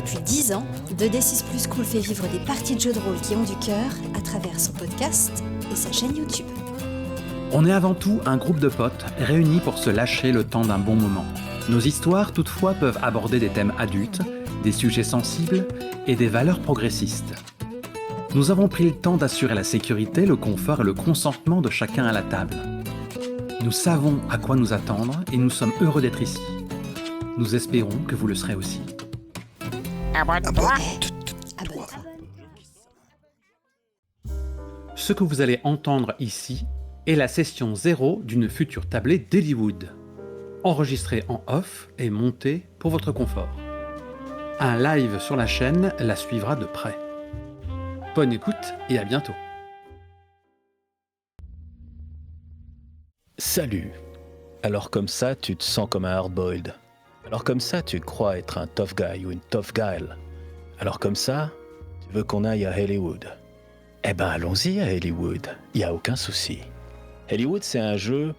Depuis 10 ans, 2D6 Cool fait vivre des parties de jeux de rôle qui ont du cœur à travers son podcast et sa chaîne YouTube. On est avant tout un groupe de potes réunis pour se lâcher le temps d'un bon moment. Nos histoires, toutefois, peuvent aborder des thèmes adultes, des sujets sensibles et des valeurs progressistes. Nous avons pris le temps d'assurer la sécurité, le confort et le consentement de chacun à la table. Nous savons à quoi nous attendre et nous sommes heureux d'être ici. Nous espérons que vous le serez aussi. Abonne-toi. Ce que vous allez entendre ici est la session 0 d'une future tablée d'Hollywood, enregistrée en off et montée pour votre confort. Un live sur la chaîne la suivra de près. Bonne écoute et à bientôt. Salut. Alors comme ça, tu te sens comme un hard-boiled. Alors comme ça, tu crois être un tough guy ou une tough girl. Alors comme ça, tu veux qu'on aille à Hollywood. Eh ben allons-y à Hollywood, y a aucun souci. Hollywood, c'est un jeu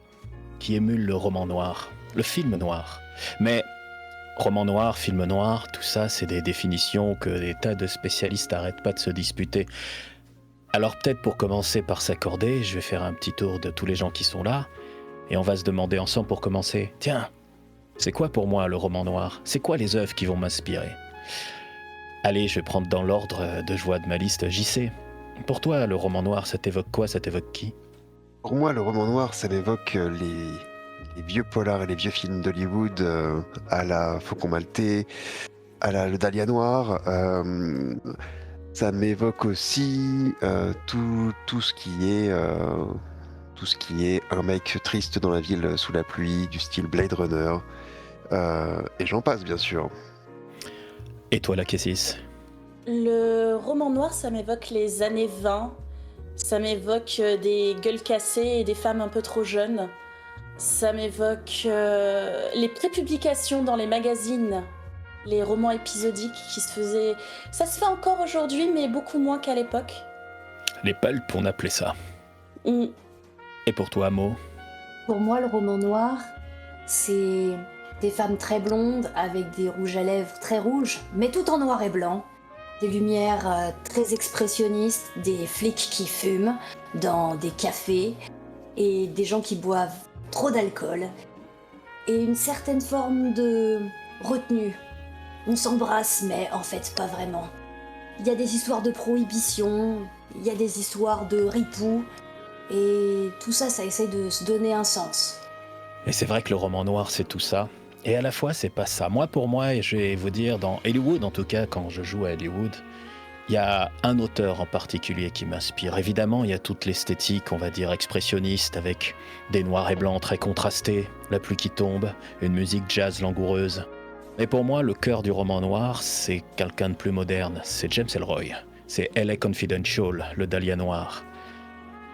qui émule le roman noir, le film noir. Mais roman noir, film noir, tout ça, c'est des définitions que des tas de spécialistes n'arrêtent pas de se disputer. Alors peut-être pour commencer par s'accorder, je vais faire un petit tour de tous les gens qui sont là, et on va se demander ensemble pour commencer. Tiens, c'est quoi pour moi le roman noir ? C'est quoi les œuvres qui vont m'inspirer ? Allez, je vais prendre dans l'ordre de joie de ma liste JC. Pour toi, le roman noir, ça t'évoque quoi ? Ça t'évoque qui ? Pour moi, le roman noir, ça m'évoque les vieux polars et les vieux films d'Hollywood à la Faucon Maltais, à la Le Dahlia Noir. Ça m'évoque aussi tout ce qui est un mec triste dans la ville sous la pluie, du style Blade Runner. Et j'en passe, bien sûr. Et toi, la Cassis ? Le roman noir, ça m'évoque les années 20. Ça m'évoque des gueules cassées et des femmes un peu trop jeunes. Ça m'évoque les prépublications dans les magazines, les romans épisodiques qui se faisaient... Ça se fait encore aujourd'hui, mais beaucoup moins qu'à l'époque. Les pulps, on appelait ça. Et pour toi, Mo ? Pour moi, le roman noir, c'est des femmes très blondes avec des rouges à lèvres très rouges, mais tout en noir et blanc. Des lumières très expressionnistes, des flics qui fument dans des cafés et des gens qui boivent trop d'alcool et une certaine forme de retenue. On s'embrasse, mais en fait pas vraiment. Il y a des histoires de prohibition, il y a des histoires de ripoux et tout ça, ça essaie de se donner un sens. Et c'est vrai que le roman noir, c'est tout ça. Et à la fois, c'est pas ça. Pour moi, je vais vous dire, dans Hollywood, en tout cas, quand je joue à Hollywood, il y a un auteur en particulier qui m'inspire. Évidemment, il y a toute l'esthétique, on va dire, expressionniste, avec des noirs et blancs très contrastés, la pluie qui tombe, une musique jazz langoureuse. Mais pour moi, le cœur du roman noir, c'est quelqu'un de plus moderne. C'est James Ellroy. C'est L.A. Confidential, le Dahlia noir.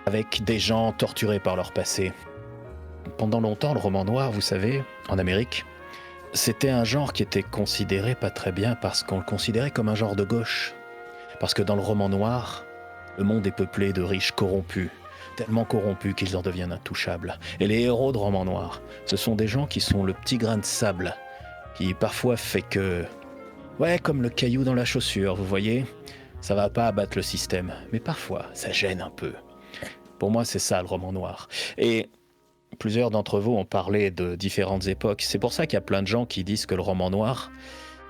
Avec des gens torturés par leur passé. Pendant longtemps, le roman noir, vous savez, en Amérique, c'était un genre qui était considéré pas très bien parce qu'on le considérait comme un genre de gauche. Parce que dans le roman noir, le monde est peuplé de riches corrompus, tellement corrompus qu'ils en deviennent intouchables. Et les héros de roman noir, ce sont des gens qui sont le petit grain de sable, qui parfois fait que... Ouais, comme le caillou dans la chaussure, vous voyez ? Ça va pas abattre le système, mais parfois, ça gêne un peu. Pour moi, c'est ça le roman noir. Et... plusieurs d'entre vous ont parlé de différentes époques. C'est pour ça qu'il y a plein de gens qui disent que le roman noir,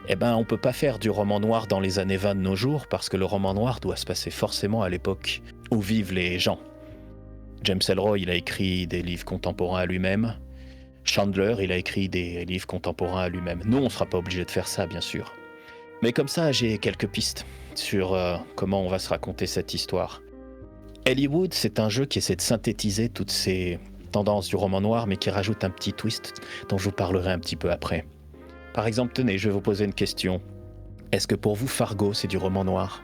on peut pas faire du roman noir dans les années 20 de nos jours parce que le roman noir doit se passer forcément à l'époque où vivent les gens. James Ellroy, il a écrit des livres contemporains à lui-même. Chandler, il a écrit des livres contemporains à lui-même. Nous, on sera pas obligé de faire ça, bien sûr. Mais comme ça, j'ai quelques pistes sur comment on va se raconter cette histoire. Hollywood, c'est un jeu qui essaie de synthétiser toutes ces tendance du roman noir, mais qui rajoute un petit twist dont je vous parlerai un petit peu après. Par exemple, tenez, je vais vous poser une question. Est-ce que pour vous, Fargo, c'est du roman noir ?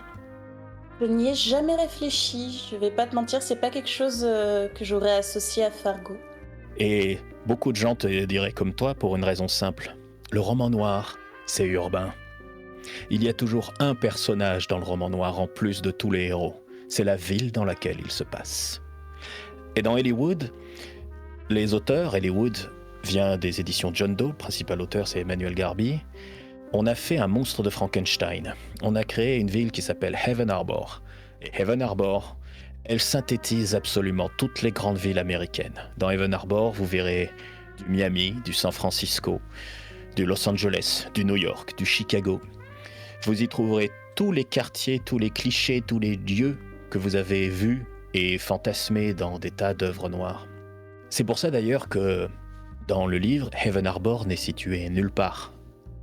Je n'y ai jamais réfléchi. Je vais pas te mentir, c'est pas quelque chose que j'aurais associé à Fargo. Et beaucoup de gens te diraient comme toi pour une raison simple. Le roman noir, c'est urbain. Il y a toujours un personnage dans le roman noir en plus de tous les héros. C'est la ville dans laquelle il se passe. Et dans Hollywood, les auteurs, Hollywood vient des éditions John Doe, le principal auteur c'est Emmanuel Garby. on a fait un monstre de Frankenstein. On a créé une ville qui s'appelle Haven Harbor. Et Haven Harbor, elle synthétise absolument toutes les grandes villes américaines. Dans Haven Harbor, vous verrez du Miami, du San Francisco, du Los Angeles, du New York, du Chicago. Vous y trouverez tous les quartiers, tous les clichés, tous les lieux que vous avez vus et fantasmés dans des tas d'œuvres noires. C'est pour ça d'ailleurs que dans le livre, Haven Harbor n'est situé nulle part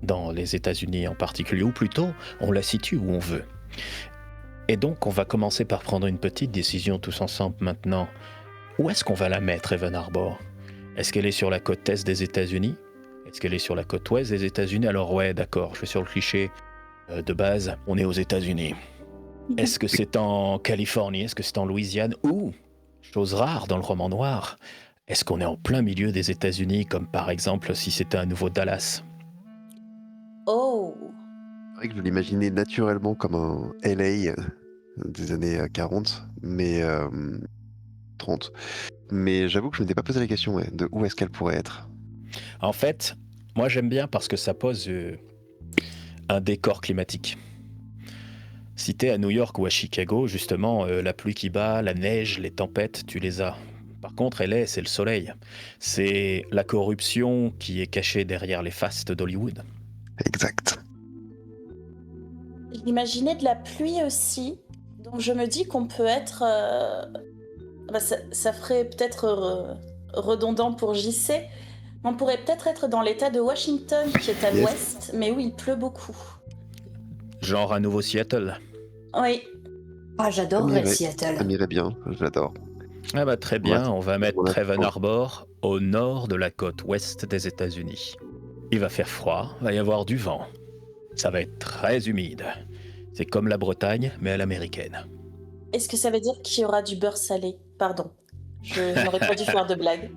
dans les États-Unis en particulier, ou plutôt, on la situe où on veut. Et donc, on va commencer par prendre une petite décision tous ensemble maintenant. Où est-ce qu'on va la mettre, Haven Harbor ? Est-ce qu'elle est sur la côte est des États-Unis ? Est-ce qu'elle est sur la côte ouest des États-Unis ? Alors ouais, d'accord, je vais sur le cliché de base, on est aux États-Unis. Est-ce que c'est en Californie ? Est-ce que c'est en Louisiane ? Ou, chose rare dans le roman noir, est-ce qu'on est en plein milieu des États-Unis, comme par exemple si c'était un nouveau Dallas ? Oh, C'est vrai que je l'imaginais naturellement comme un LA des années 40, mais 30. Mais j'avoue que je ne m'étais pas posé la question de où est-ce qu'elle pourrait être. En fait, moi j'aime bien parce que ça pose un décor climatique. Si t'es à New York ou à Chicago, justement, la pluie qui bat, la neige, les tempêtes, tu les as. Par contre, LA, c'est le soleil. C'est la corruption qui est cachée derrière les fastes d'Hollywood. Exact. j'imaginais de la pluie aussi, donc je me dis qu'on peut être... ça ferait peut-être redondant pour JC, on pourrait peut-être être dans l'état de Washington, qui est à l'ouest, mais où il pleut beaucoup. Genre un nouveau Seattle. Oui. Ah, j'adorerais Seattle. Ça m'irait bien, j'adore. Ah bah très bien, on va mettre Haven pas. Harbor au nord de la côte ouest des États-Unis. Il va faire froid, va y avoir du vent. Ça va être très humide. C'est comme la Bretagne, mais à l'américaine. Est-ce que ça veut dire qu'il y aura du beurre salé ? Pardon, je n'aurais pas dû faire de blague.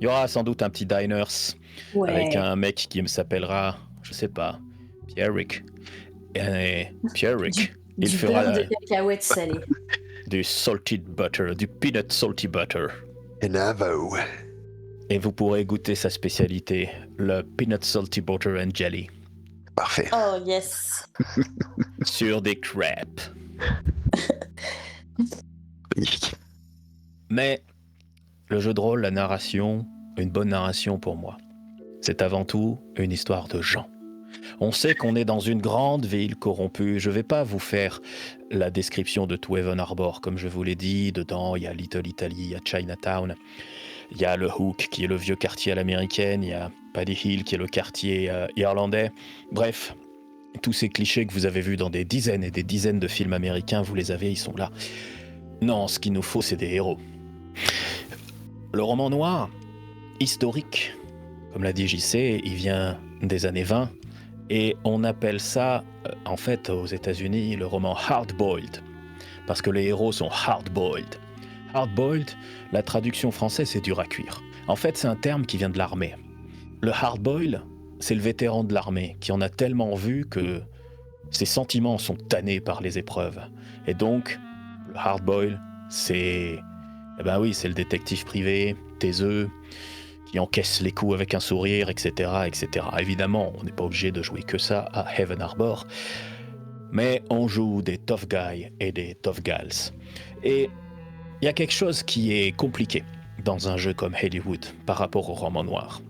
Il y aura sans doute un petit diners avec un mec qui s'appellera, je sais pas, Pierrick. Et Pierrick, il du fera beurre de cacahuètes salées. du salted butter, du peanut salty butter. Un avo. Et vous pourrez goûter sa spécialité, le peanut salty butter and jelly. Parfait. Oh yes. Sur des crêpes. Magnifique. Mais le jeu de rôle, la narration, une bonne narration pour moi, c'est avant tout une histoire de gens. On sait qu'on est dans une grande ville corrompue. Je ne vais pas vous faire la description de tout Haven Harbor. Comme je vous l'ai dit, dedans, il y a Little Italy, il y a Chinatown, il y a le Hook, qui est le vieux quartier à l'américaine, il y a Paddy Hill, qui est le quartier irlandais. Bref, tous ces clichés que vous avez vus dans des dizaines et des dizaines de films américains, vous les avez, ils sont là. Non, ce qu'il nous faut, c'est des héros. Le roman noir, historique, comme l'a dit JC, il vient des années 20, et on appelle ça, en fait, aux États-Unis, le roman hard-boiled, parce que les héros sont hard-boiled. Hard-boiled, la traduction française, c'est dur à cuire. En fait, c'est un terme qui vient de l'armée. Le hard-boiled, c'est le vétéran de l'armée, qui en a tellement vu que ses sentiments sont tannés par les épreuves. Et donc, le hard-boiled, c'est... Eh ben oui, c'est le détective privé, taiseux, qui encaisse les coups avec un sourire, etc., etc. Évidemment, on n'est pas obligé de jouer que ça à Haven Harbor, mais on joue des tough guys et des tough gals. Et il y a quelque chose qui est compliqué dans un jeu comme Hollywood par rapport au roman noir.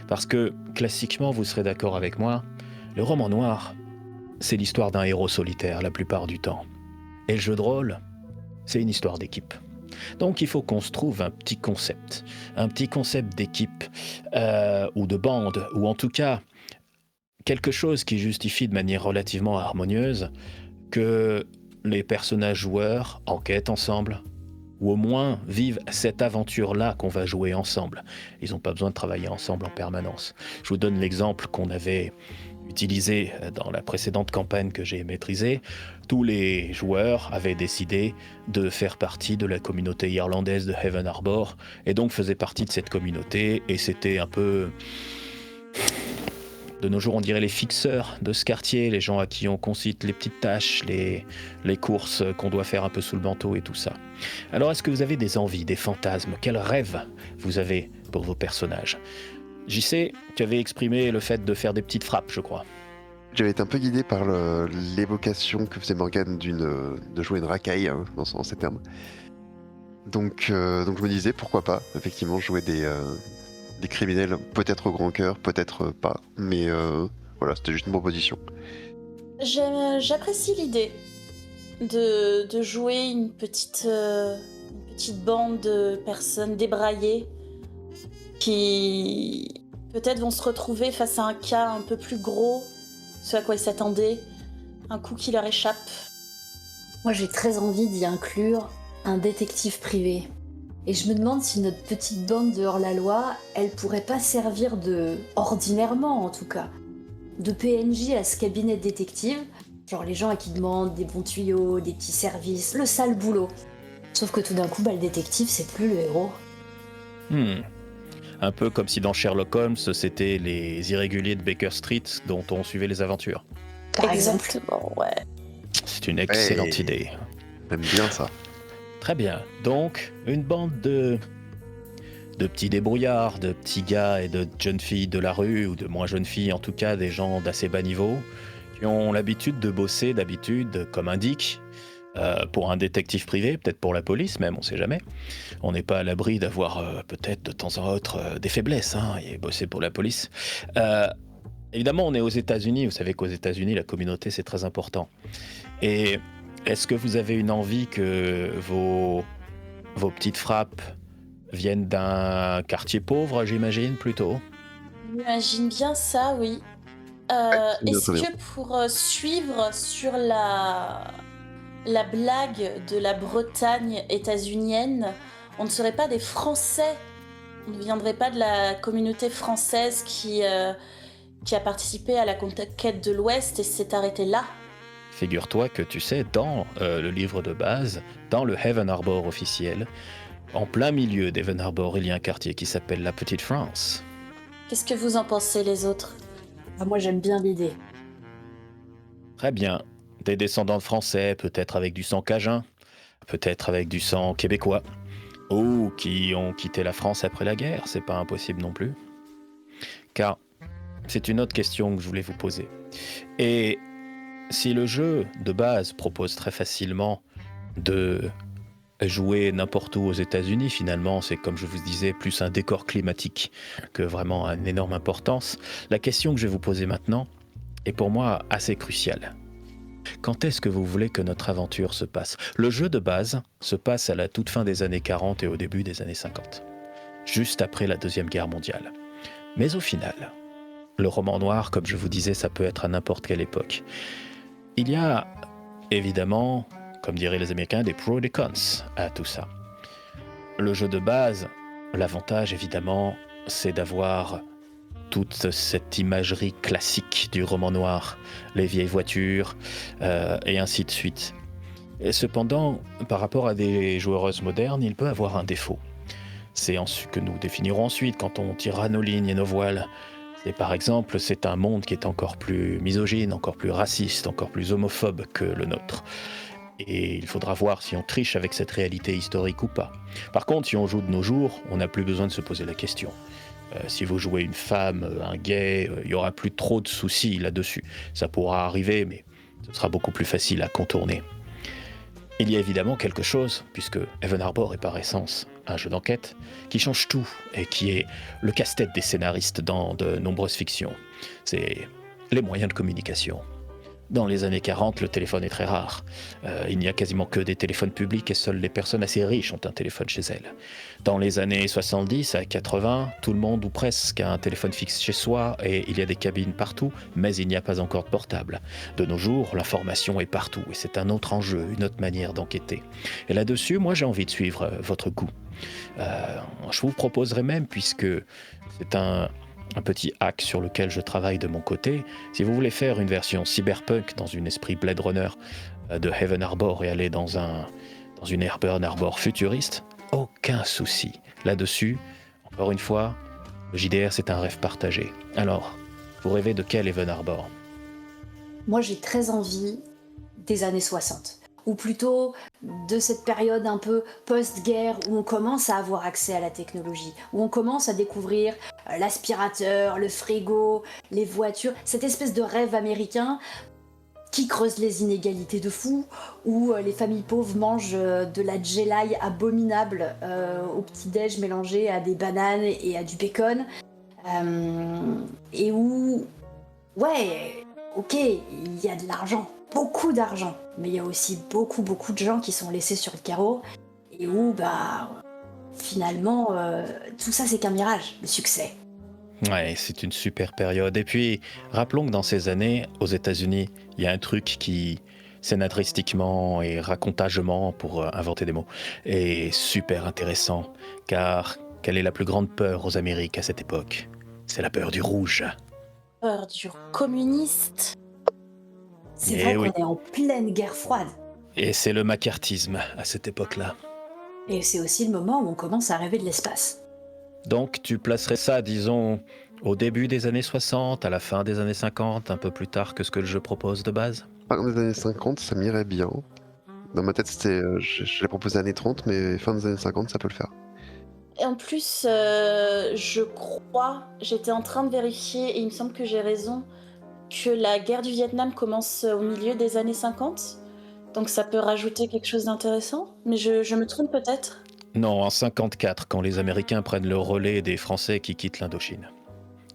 Parce que, classiquement, vous serez d'accord avec moi, le roman noir, c'est l'histoire d'un héros solitaire la plupart du temps. Et le jeu de rôle, c'est une histoire d'équipe. Donc il faut qu'on se trouve un petit concept d'équipe ou de bande, ou en tout cas quelque chose qui justifie de manière relativement harmonieuse que les personnages joueurs enquêtent ensemble, ou au moins vivent cette aventure-là qu'on va jouer ensemble. Ils n'ont pas besoin de travailler ensemble en permanence. Je vous donne l'exemple qu'on avait utilisé dans la précédente campagne que j'ai maîtrisée. Tous les joueurs avaient décidé de faire partie de la communauté irlandaise de Haven Harbor et donc faisaient partie de cette communauté, et c'était un peu... De nos jours, on dirait les fixeurs de ce quartier, les gens à qui on concite les petites tâches, les courses qu'on doit faire un peu sous le manteau et tout ça. Alors, est-ce que vous avez des envies, des fantasmes ? Quels rêves vous avez pour vos personnages ? JC, tu avais exprimé le fait de faire des petites frappes, je crois. J'avais été un peu guidé par l'évocation que faisait Morgane de jouer une racaille, hein, en ces termes. Donc je me disais, pourquoi pas, effectivement, jouer des criminels, peut-être au grand cœur, peut-être pas. Mais voilà, c'était juste une proposition. J'apprécie l'idée de jouer une petite bande de personnes débraillées qui peut-être vont se retrouver face à un cas un peu plus gros, ce à quoi ils s'attendaient, un coup qui leur échappe. Moi, j'ai très envie d'y inclure un détective privé. Et je me demande si notre petite bande de hors-la-loi, elle pourrait pas servir ordinairement en tout cas, de PNJ à ce cabinet de détective, genre les gens à qui demandent des bons tuyaux, des petits services, le sale boulot. Sauf que tout d'un coup, le détective, c'est plus le héros. Un peu comme si dans Sherlock Holmes, c'était les irréguliers de Baker Street dont on suivait les aventures. Par exemple. Exactement, ouais. C'est une excellente idée. J'aime bien ça. Très bien. Donc, une bande de petits débrouillards, de petits gars et de jeunes filles de la rue, ou de moins jeunes filles, en tout cas des gens d'assez bas niveau, qui ont l'habitude de bosser comme indique, pour un détective privé, peut-être pour la police même, on sait jamais. On n'est pas à l'abri d'avoir peut-être de temps en autre des faiblesses, et bosser pour la police. Évidemment, on est aux États-Unis, vous savez qu'aux États-Unis, la communauté, c'est très important. Et est-ce que vous avez une envie que vos petites frappes viennent d'un quartier pauvre, j'imagine, plutôt? J'imagine bien ça, oui. Est-ce que pour suivre sur la blague de la Bretagne états-unienne, on ne serait pas des Français? On ne viendrait pas de la communauté française qui a participé à la conquête de l'Ouest et s'est arrêtée là? Figure-toi que tu sais, dans le livre de base, dans le Haven Harbor officiel, en plein milieu d'Haven Harbor, il y a un quartier qui s'appelle la Petite France. Qu'est-ce que vous en pensez, les autres? Moi, j'aime bien l'idée. Très bien. Des descendants de Français, peut-être avec du sang cajun, peut-être avec du sang québécois, ou qui ont quitté la France après la guerre, c'est pas impossible non plus. Car c'est une autre question que je voulais vous poser. Et si le jeu de base propose très facilement de jouer n'importe où aux États-Unis, finalement, c'est comme je vous disais, plus un décor climatique que vraiment une énorme importance, la question que je vais vous poser maintenant est pour moi assez cruciale. Quand est-ce que vous voulez que notre aventure se passe? Le jeu de base se passe à la toute fin des années 40 et au début des années 50, juste après la Deuxième Guerre mondiale. Mais au final, le roman noir, comme je vous disais, ça peut être à n'importe quelle époque. Il y a évidemment, comme diraient les Américains, des pros et des cons à tout ça. Le jeu de base, l'avantage évidemment, c'est d'avoir toute cette imagerie classique du roman noir, les vieilles voitures, et ainsi de suite. Et cependant, par rapport à des joueuses modernes, il peut avoir un défaut. C'est que nous définirons ensuite quand on tirera nos lignes et nos voiles. Et par exemple, c'est un monde qui est encore plus misogyne, encore plus raciste, encore plus homophobe que le nôtre. Et il faudra voir si on triche avec cette réalité historique ou pas. Par contre, si on joue de nos jours, on n'a plus besoin de se poser la question. Si vous jouez une femme, un gay, il n'y aura plus trop de soucis là-dessus. Ça pourra arriver, mais ce sera beaucoup plus facile à contourner. Il y a évidemment quelque chose, puisque Haven Harbor est par essence un jeu d'enquête, qui change tout et qui est le casse-tête des scénaristes dans de nombreuses fictions. C'est les moyens de communication. Dans les années 40, le téléphone est très rare. Il n'y a quasiment que des téléphones publics et seules les personnes assez riches ont un téléphone chez elles. Dans les années 70 à 80, tout le monde ou presque a un téléphone fixe chez soi et il y a des cabines partout, mais il n'y a pas encore de portable. De nos jours, l'information est partout et c'est un autre enjeu, une autre manière d'enquêter. Et là-dessus, moi j'ai envie de suivre votre goût. Je vous proposerai même, puisque c'est un petit hack sur lequel je travaille de mon côté. Si vous voulez faire une version cyberpunk dans un esprit Blade Runner de Haven Harbor et aller dans une Haven Harbor futuriste, aucun souci. Là-dessus, encore une fois, le JDR c'est un rêve partagé. Alors, vous rêvez de quel Haven Harbor? Moi j'ai très envie des années 60. ou plutôt de cette période un peu post-guerre où on commence à avoir accès à la technologie, où on commence à découvrir l'aspirateur, le frigo, les voitures, cette espèce de rêve américain qui creuse les inégalités de fou, où les familles pauvres mangent de la jelly abominable au petit-déj mélangé à des bananes et à du bacon, et où, ouais, ok, il y a de l'argent, beaucoup d'argent, mais il y a aussi beaucoup de gens qui sont laissés sur le carreau, et où, finalement, tout ça c'est qu'un mirage, le succès. Ouais, c'est une super période. Et puis, rappelons que dans ces années, aux États-Unis, il y a un truc qui, scénaristiquement et racontagement, pour inventer des mots, est super intéressant. Car quelle est la plus grande peur aux Amériques à cette époque ? C'est la peur du rouge. Peur du communiste. C'est Eh vrai oui. qu'on est en pleine guerre froide. Et c'est le macartisme à cette époque-là. Et c'est aussi le moment où on commence à rêver de l'espace. Donc tu placerais ça, disons, au début des années 60, à la fin des années 50, un peu plus tard que ce que le jeu propose de base ? Fin des années 50, ça m'irait bien. Dans ma tête, c'était, je l'ai proposé années 30, mais fin des années 50, ça peut le faire. Et en plus, je crois, j'étais en train de vérifier et il me semble que j'ai raison, que la guerre du Vietnam commence au milieu des années 50. Donc ça peut rajouter quelque chose d'intéressant, mais je me trompe peut-être. Non, en 54, quand les Américains prennent le relais des Français qui quittent l'Indochine.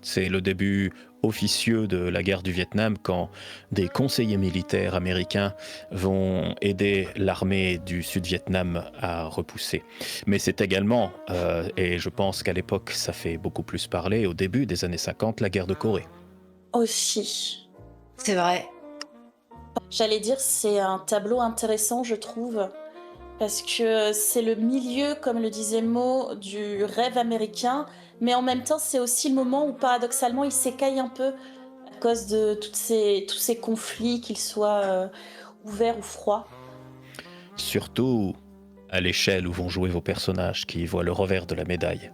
C'est le début officieux de la guerre du Vietnam quand des conseillers militaires américains vont aider l'armée du Sud-Vietnam à repousser. Mais c'est également, et je pense qu'à l'époque ça fait beaucoup plus parler, au début des années 50, la guerre de Corée. Aussi. C'est vrai. J'allais dire, c'est un tableau intéressant, je trouve, parce que c'est le milieu, comme le disait Mo, du rêve américain, mais en même temps, c'est aussi le moment où, paradoxalement, il s'écaille un peu à cause de tous ces conflits, qu'ils soient ouverts ou froids. Surtout à l'échelle où vont jouer vos personnages qui voient le revers de la médaille.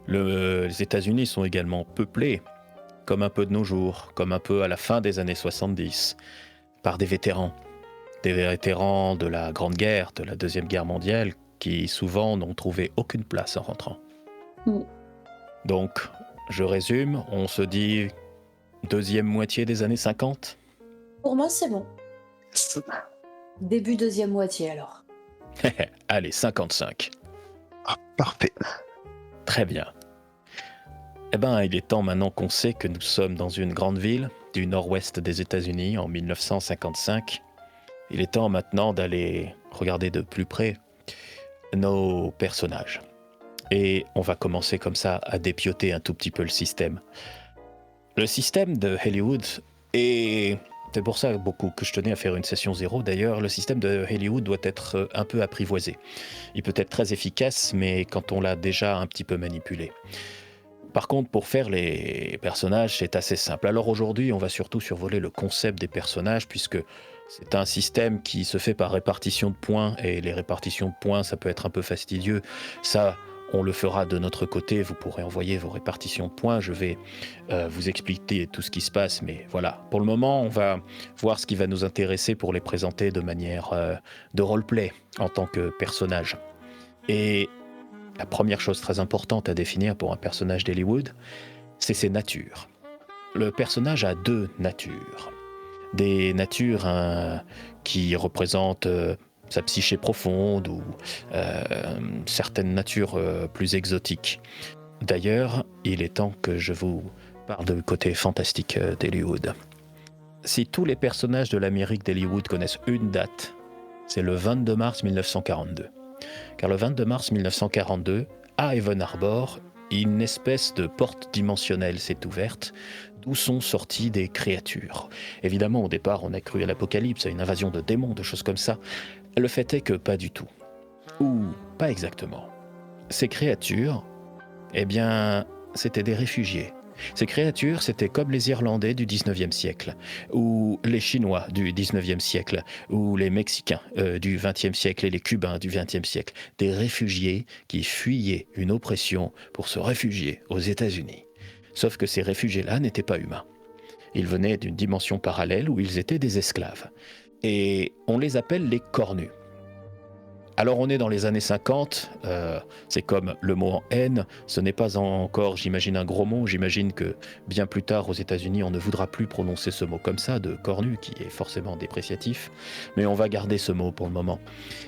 Les États-Unis sont également peuplés, comme un peu de nos jours, comme un peu à la fin des années 70, par des vétérans. Des vétérans de la Grande Guerre, de la Deuxième Guerre mondiale, qui souvent n'ont trouvé aucune place en rentrant. Mm. Donc, je résume, on se dit deuxième moitié des années 50 ? Pour moi, c'est bon. Début deuxième moitié alors. Allez, 55. Ah, parfait. Très bien. Eh bien, il est temps maintenant qu'on sait que nous sommes dans une grande ville du nord-ouest des États-Unis en 1955. Il est temps maintenant d'aller regarder de plus près nos personnages. Et on va commencer comme ça à dépioter un tout petit peu le système. Le système de Hollywood, et c'est pour ça beaucoup que je tenais à faire une session 0 d'ailleurs, le système de Hollywood doit être un peu apprivoisé. Il peut être très efficace, mais quand on l'a déjà un petit peu manipulé. Par contre, pour faire les personnages, c'est assez simple. Alors aujourd'hui, on va surtout survoler le concept des personnages, puisque c'est un système qui se fait par répartition de points, et les répartitions de points, ça peut être un peu fastidieux. Ça, on le fera de notre côté, vous pourrez envoyer vos répartitions de points, je vais vous expliquer tout ce qui se passe, mais voilà. Pour le moment, on va voir ce qui va nous intéresser pour les présenter de manière de roleplay, en tant que personnage. Et la première chose très importante à définir pour un personnage d'Hollywood, c'est ses natures. Le personnage a deux natures. Des natures qui représentent sa psyché profonde ou certaines natures plus exotiques. D'ailleurs, il est temps que je vous parle du côté fantastique d'Hollywood. Si tous les personnages de l'Amérique d'Hollywood connaissent une date, c'est le 22 mars 1942. Car le 22 mars 1942, à Haven Harbor, une espèce de porte dimensionnelle s'est ouverte, d'où sont sorties des créatures. Évidemment, au départ, on a cru à l'apocalypse, à une invasion de démons, de choses comme ça. Le fait est que pas du tout. Ou pas exactement. Ces créatures, eh bien, c'était des réfugiés. Ces créatures, c'était comme les Irlandais du 19e siècle, ou les Chinois du 19e siècle, ou les Mexicains du 20e siècle et les Cubains du 20e siècle. Des réfugiés qui fuyaient une oppression pour se réfugier aux États-Unis. Sauf que ces réfugiés-là n'étaient pas humains. Ils venaient d'une dimension parallèle où ils étaient des esclaves. et on les appelle les cornus. Alors on est dans les années 50, c'est comme le mot en haine, ce n'est pas encore, j'imagine, un gros mot, j'imagine que bien plus tard aux États-Unis on ne voudra plus prononcer ce mot comme ça, de cornu, qui est forcément dépréciatif, mais on va garder ce mot pour le moment.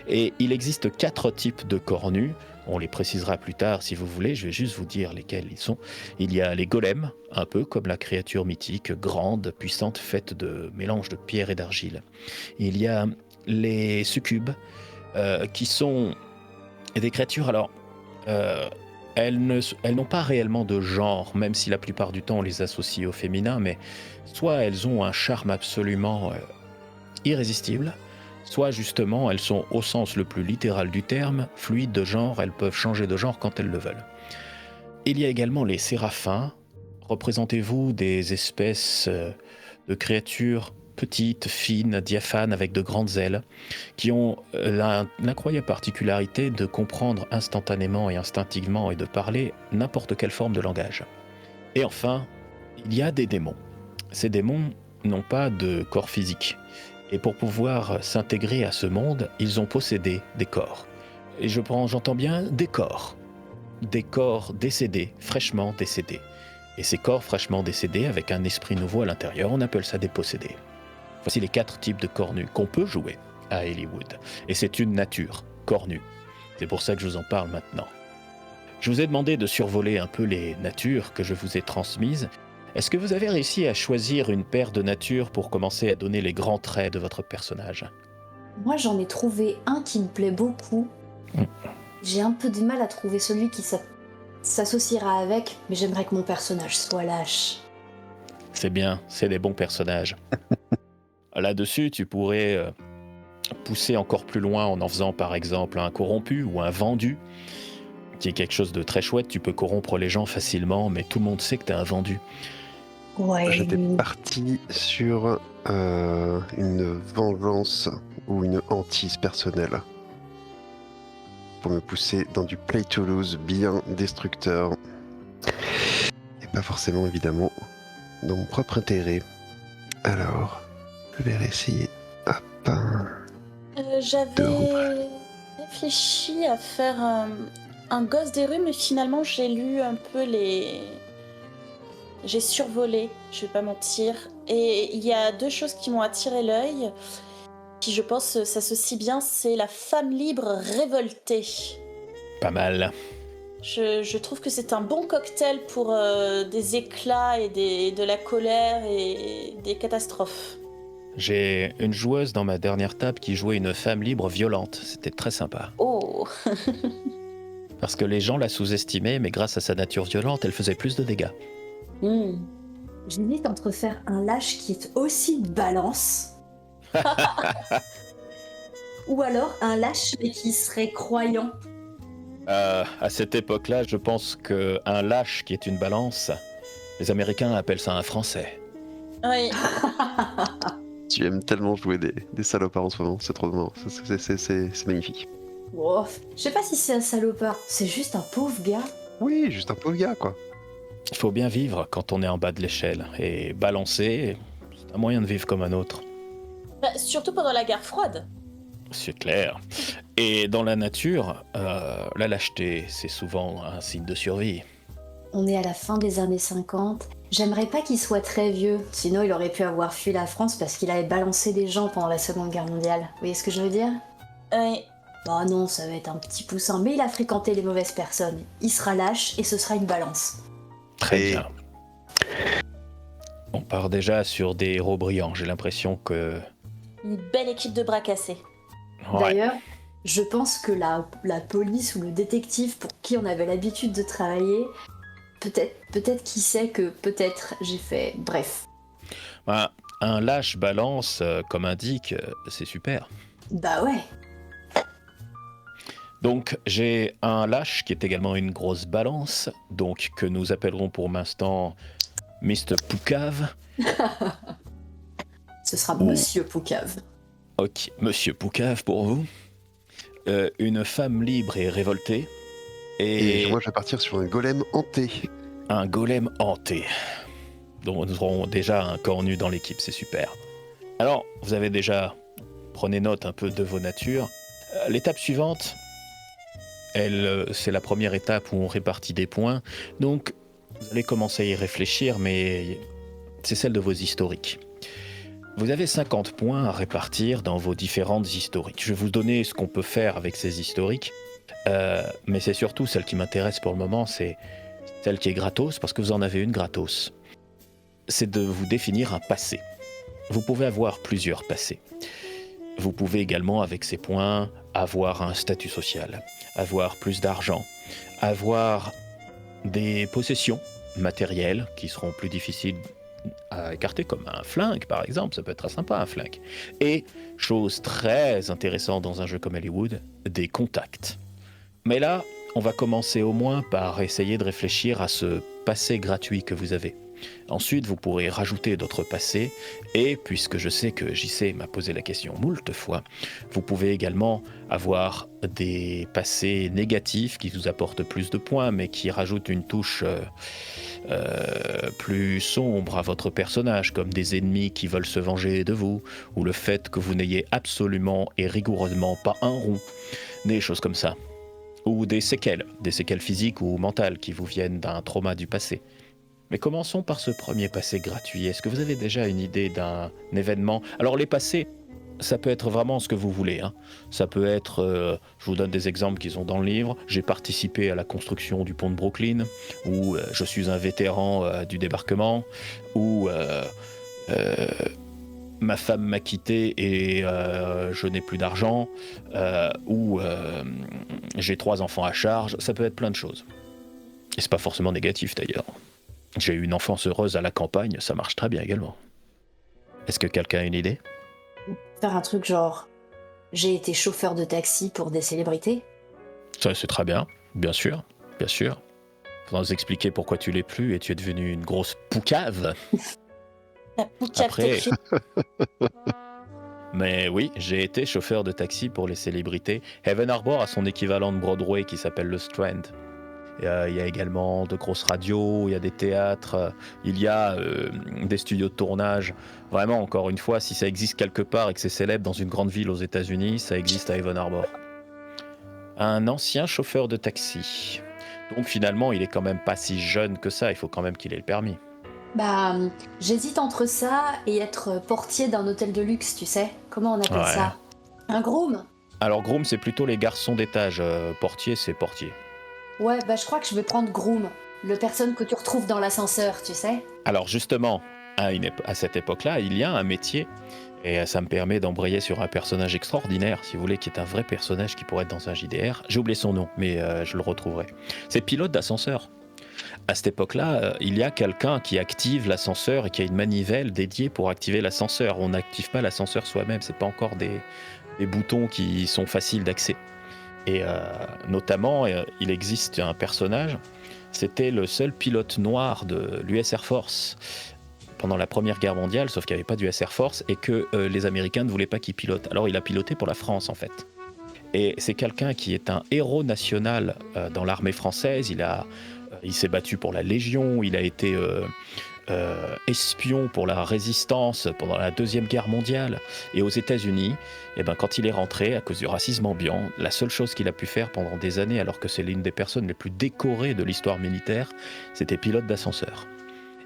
Et il existe 4 types de cornus, on les précisera plus tard si vous voulez, je vais juste vous dire lesquels ils sont. Il y a les golems, un peu comme la créature mythique, grande, puissante, faite de mélange de pierre et d'argile. Il y a les succubes, qui sont des créatures, alors elles n'ont pas réellement de genre, même si la plupart du temps on les associe au féminin, mais soit elles ont un charme absolument irrésistible, soit justement elles sont au sens le plus littéral du terme, fluides de genre, elles peuvent changer de genre quand elles le veulent. Il y a également les séraphins, représentez-vous des espèces de créatures petites, fines, diaphanes, avec de grandes ailes, qui ont l'incroyable particularité de comprendre instantanément et instinctivement et de parler n'importe quelle forme de langage. Et enfin, il y a des démons. Ces démons n'ont pas de corps physique. Et pour pouvoir s'intégrer à ce monde, ils ont possédé des corps. Et j'entends bien des corps décédés, fraîchement décédés. Et ces corps fraîchement décédés, avec un esprit nouveau à l'intérieur, on appelle ça des possédés. Voici les 4 types de cornus qu'on peut jouer à Hollywood. Et c'est une nature, cornus. C'est pour ça que je vous en parle maintenant. Je vous ai demandé de survoler un peu les natures que je vous ai transmises. Est-ce que vous avez réussi à choisir une paire de natures pour commencer à donner les grands traits de votre personnage ? Moi, j'en ai trouvé un qui me plaît beaucoup. J'ai un peu de mal à trouver celui qui s'associera avec, mais j'aimerais que mon personnage soit lâche. C'est bien, c'est des bons personnages. Là-dessus, tu pourrais pousser encore plus loin en faisant par exemple un corrompu ou un vendu, qui est quelque chose de très chouette. Tu peux corrompre les gens facilement, mais tout le monde sait que t'es un vendu. Ouais. J'étais parti sur une vengeance ou une hantise personnelle pour me pousser dans du play to lose bien destructeur et pas forcément évidemment dans mon propre intérêt. Alors, je vais réessayer. Hop. J'avais réfléchi à faire un gosse des rues, mais finalement j'ai lu un peu j'ai survolé, je vais pas mentir. Et il y a 2 choses qui m'ont attiré l'œil, qui je pense s'associent bien, c'est la femme libre révoltée. Pas mal. Je trouve que c'est un bon cocktail pour des éclats et de la colère et des catastrophes. J'ai une joueuse dans ma dernière table qui jouait une femme libre violente. C'était très sympa. Oh. Parce que les gens la sous-estimaient, mais grâce à sa nature violente, elle faisait plus de dégâts. J'hésite entre faire un lâche qui est aussi de balance, ou alors un lâche mais qui serait croyant. À cette époque-là, je pense qu'un lâche qui est une balance, les Américains appellent ça un Français. Oui. Tu aimes tellement jouer des salopards en ce moment, c'est trop marrant, c'est magnifique. Oh, je sais pas si c'est un salopard, c'est juste un pauvre gars. Oui, juste un pauvre gars quoi. Il faut bien vivre quand on est en bas de l'échelle. Et balancer, c'est un moyen de vivre comme un autre. Bah, surtout pendant la guerre froide. C'est clair. Et dans la nature, la lâcheté, c'est souvent un signe de survie. On est à la fin des années 50. J'aimerais pas qu'il soit très vieux, sinon il aurait pu avoir fui la France parce qu'il avait balancé des gens pendant la Seconde Guerre mondiale. Vous voyez ce que je veux dire ? Oui. Bah non, ça va être un petit poussin, mais il a fréquenté les mauvaises personnes. Il sera lâche et ce sera une balance. Très bien. On part déjà sur des héros brillants, j'ai l'impression que... Une belle équipe de bras cassés. Ouais. D'ailleurs, je pense que la police ou le détective pour qui on avait l'habitude de travailler, peut-être qui sait que peut-être j'ai fait... Bref. Un lâche balance, comme indique, c'est super. Bah ouais. Donc j'ai un lâche qui est également une grosse balance, donc que nous appellerons pour l'instant Mr. Poucave. Ce sera Monsieur Poucave. Ok, Monsieur Poucave pour vous. Une femme libre et révoltée. Et moi je vais partir sur un golem hanté. Un golem hanté. Donc nous aurons déjà un cornu dans l'équipe, c'est super. Alors, vous avez déjà prenez note un peu de vos natures. L'étape suivante, c'est la première étape où on répartit des points. Donc, vous allez commencer à y réfléchir, mais c'est celle de vos historiques. Vous avez 50 points à répartir dans vos différentes historiques. Je vais vous donner ce qu'on peut faire avec ces historiques, mais c'est surtout celle qui m'intéresse pour le moment, c'est celle qui est gratos, parce que vous en avez une gratos. C'est de vous définir un passé. Vous pouvez avoir plusieurs passés. Vous pouvez également, avec ces points, avoir un statut social, avoir plus d'argent, avoir des possessions matérielles qui seront plus difficiles à écarter, comme un flingue par exemple, ça peut être très sympa un flingue. Et, chose très intéressante dans un jeu comme Hollywood, des contacts. Mais là, on va commencer au moins par essayer de réfléchir à ce passé gratuit que vous avez. Ensuite, vous pourrez rajouter d'autres passés, et puisque je sais que JC m'a posé la question moult fois, vous pouvez également avoir des passés négatifs qui vous apportent plus de points, mais qui rajoutent une touche plus sombre à votre personnage, comme des ennemis qui veulent se venger de vous, ou le fait que vous n'ayez absolument et rigoureusement pas un rond, des choses comme ça. Ou des séquelles physiques ou mentales qui vous viennent d'un trauma du passé. Mais commençons par ce premier passé gratuit. Est-ce que vous avez déjà une idée d'un événement ? Alors les passés, ça peut être vraiment ce que vous voulez. Hein. Ça peut être, je vous donne des exemples qui sont dans le livre, j'ai participé à la construction du pont de Brooklyn, ou je suis un vétéran du débarquement, ou ma femme m'a quitté et je n'ai plus d'argent, ou j'ai 3 enfants à charge, ça peut être plein de choses. Et c'est pas forcément négatif d'ailleurs. J'ai eu une enfance heureuse à la campagne, ça marche très bien également. Est-ce que quelqu'un a une idée ? Faire un truc genre, j'ai été chauffeur de taxi pour des célébrités. Ça, c'est très bien, bien sûr, bien sûr. Faudra nous expliquer pourquoi tu l'es plus et tu es devenu une grosse poucave. La poucave Après. t'écrit. Mais oui, j'ai été chauffeur de taxi pour les célébrités. Heaven Harbor a son équivalent de Broadway qui s'appelle le Strand. Il y a également de grosses radios, il y a des théâtres, il y a des studios de tournage. Vraiment, encore une fois, si ça existe quelque part et que c'est célèbre dans une grande ville aux États-Unis, ça existe à Heaven Harbor. Un ancien chauffeur de taxi. Donc finalement, il est quand même pas si jeune que ça, il faut quand même qu'il ait le permis. Bah, j'hésite entre ça et être portier d'un hôtel de luxe, tu sais. Comment on appelle ça ? Un groom ? Alors groom, c'est plutôt les garçons d'étage. Portier, c'est portier. Ouais, bah je crois que je vais prendre groom, le personne que tu retrouves dans l'ascenseur, tu sais. Alors justement, à cette époque-là, il y a un métier, et ça me permet d'embrayer sur un personnage extraordinaire, si vous voulez, qui est un vrai personnage qui pourrait être dans un JDR. J'ai oublié son nom, mais je le retrouverai. C'est pilote d'ascenseur. À cette époque-là, il y a quelqu'un qui active l'ascenseur et qui a une manivelle dédiée pour activer l'ascenseur. On n'active pas l'ascenseur soi-même, c'est pas encore des boutons qui sont faciles d'accès. Et notamment, il existe un personnage, c'était le seul pilote noir de l'US Air Force pendant la Première Guerre mondiale, sauf qu'il n'y avait pas d'US Air Force et que les Américains ne voulaient pas qu'il pilote. Alors il a piloté pour la France en fait. Et c'est quelqu'un qui est un héros national dans l'armée française, il s'est battu pour la Légion, il a été espion pour la résistance pendant la Deuxième Guerre mondiale. Et aux États-Unis, quand il est rentré, à cause du racisme ambiant, la seule chose qu'il a pu faire pendant des années, alors que c'est l'une des personnes les plus décorées de l'histoire militaire, c'était pilote d'ascenseur.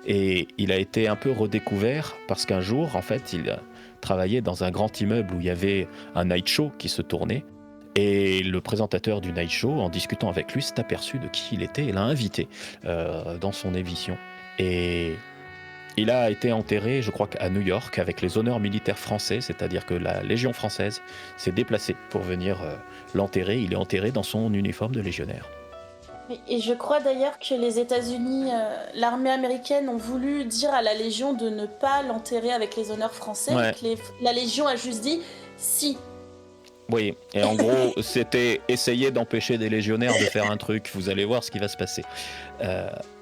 Et il a été un peu redécouvert parce qu'un jour, en fait, il travaillait dans un grand immeuble où il y avait un night show qui se tournait. Et le présentateur du night show, en discutant avec lui, s'est aperçu de qui il était et l'a invité dans son émission. Et il a été enterré, je crois, à New York avec les honneurs militaires français, c'est-à-dire que la Légion française s'est déplacée pour venir l'enterrer. Il est enterré dans son uniforme de légionnaire. Et je crois d'ailleurs que les États-Unis, l'armée américaine ont voulu dire à la Légion de ne pas l'enterrer avec les honneurs français. Ouais. Et que la Légion a juste dit si. Oui, et en gros, c'était essayer d'empêcher des légionnaires de faire un truc. Vous allez voir ce qui va se passer.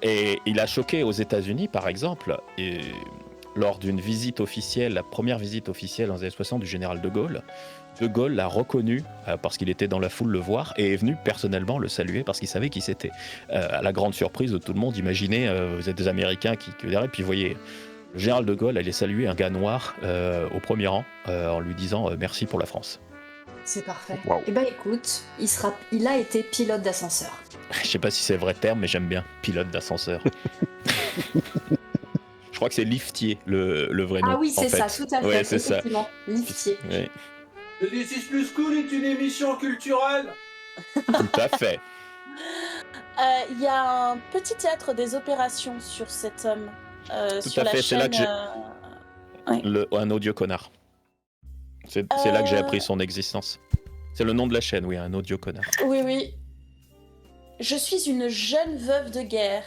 Et il a choqué aux États-Unis, par exemple, et lors d'une visite officielle, la première visite officielle dans les années 60 du général de Gaulle. De Gaulle l'a reconnu parce qu'il était dans la foule le voir et est venu personnellement le saluer parce qu'il savait qui c'était. À la grande surprise de tout le monde, imaginez, vous êtes des Américains qui derrière, puis vous voyez Le général de Gaulle allait saluer un gars noir au premier rang en lui disant merci pour la France. C'est parfait. Waouh. Eh ben écoute, il a été pilote d'ascenseur. Je sais pas si c'est le vrai terme, mais j'aime bien, pilote d'ascenseur. Je crois que c'est liftier, le vrai nom. Ah oui, c'est en fait. ça, tout à fait. Ouais, c'est ça. Effectivement, liftier. Ouais, The This is Plus Cool est une émission culturelle. tout à fait. Il y a un petit théâtre des opérations sur cet homme. Tout sur à la fait, c'est là chaîne, que un audio connard. C'est là que j'ai appris son existence. C'est le nom de la chaîne, oui, un audio connard. Oui. Je suis une jeune veuve de guerre.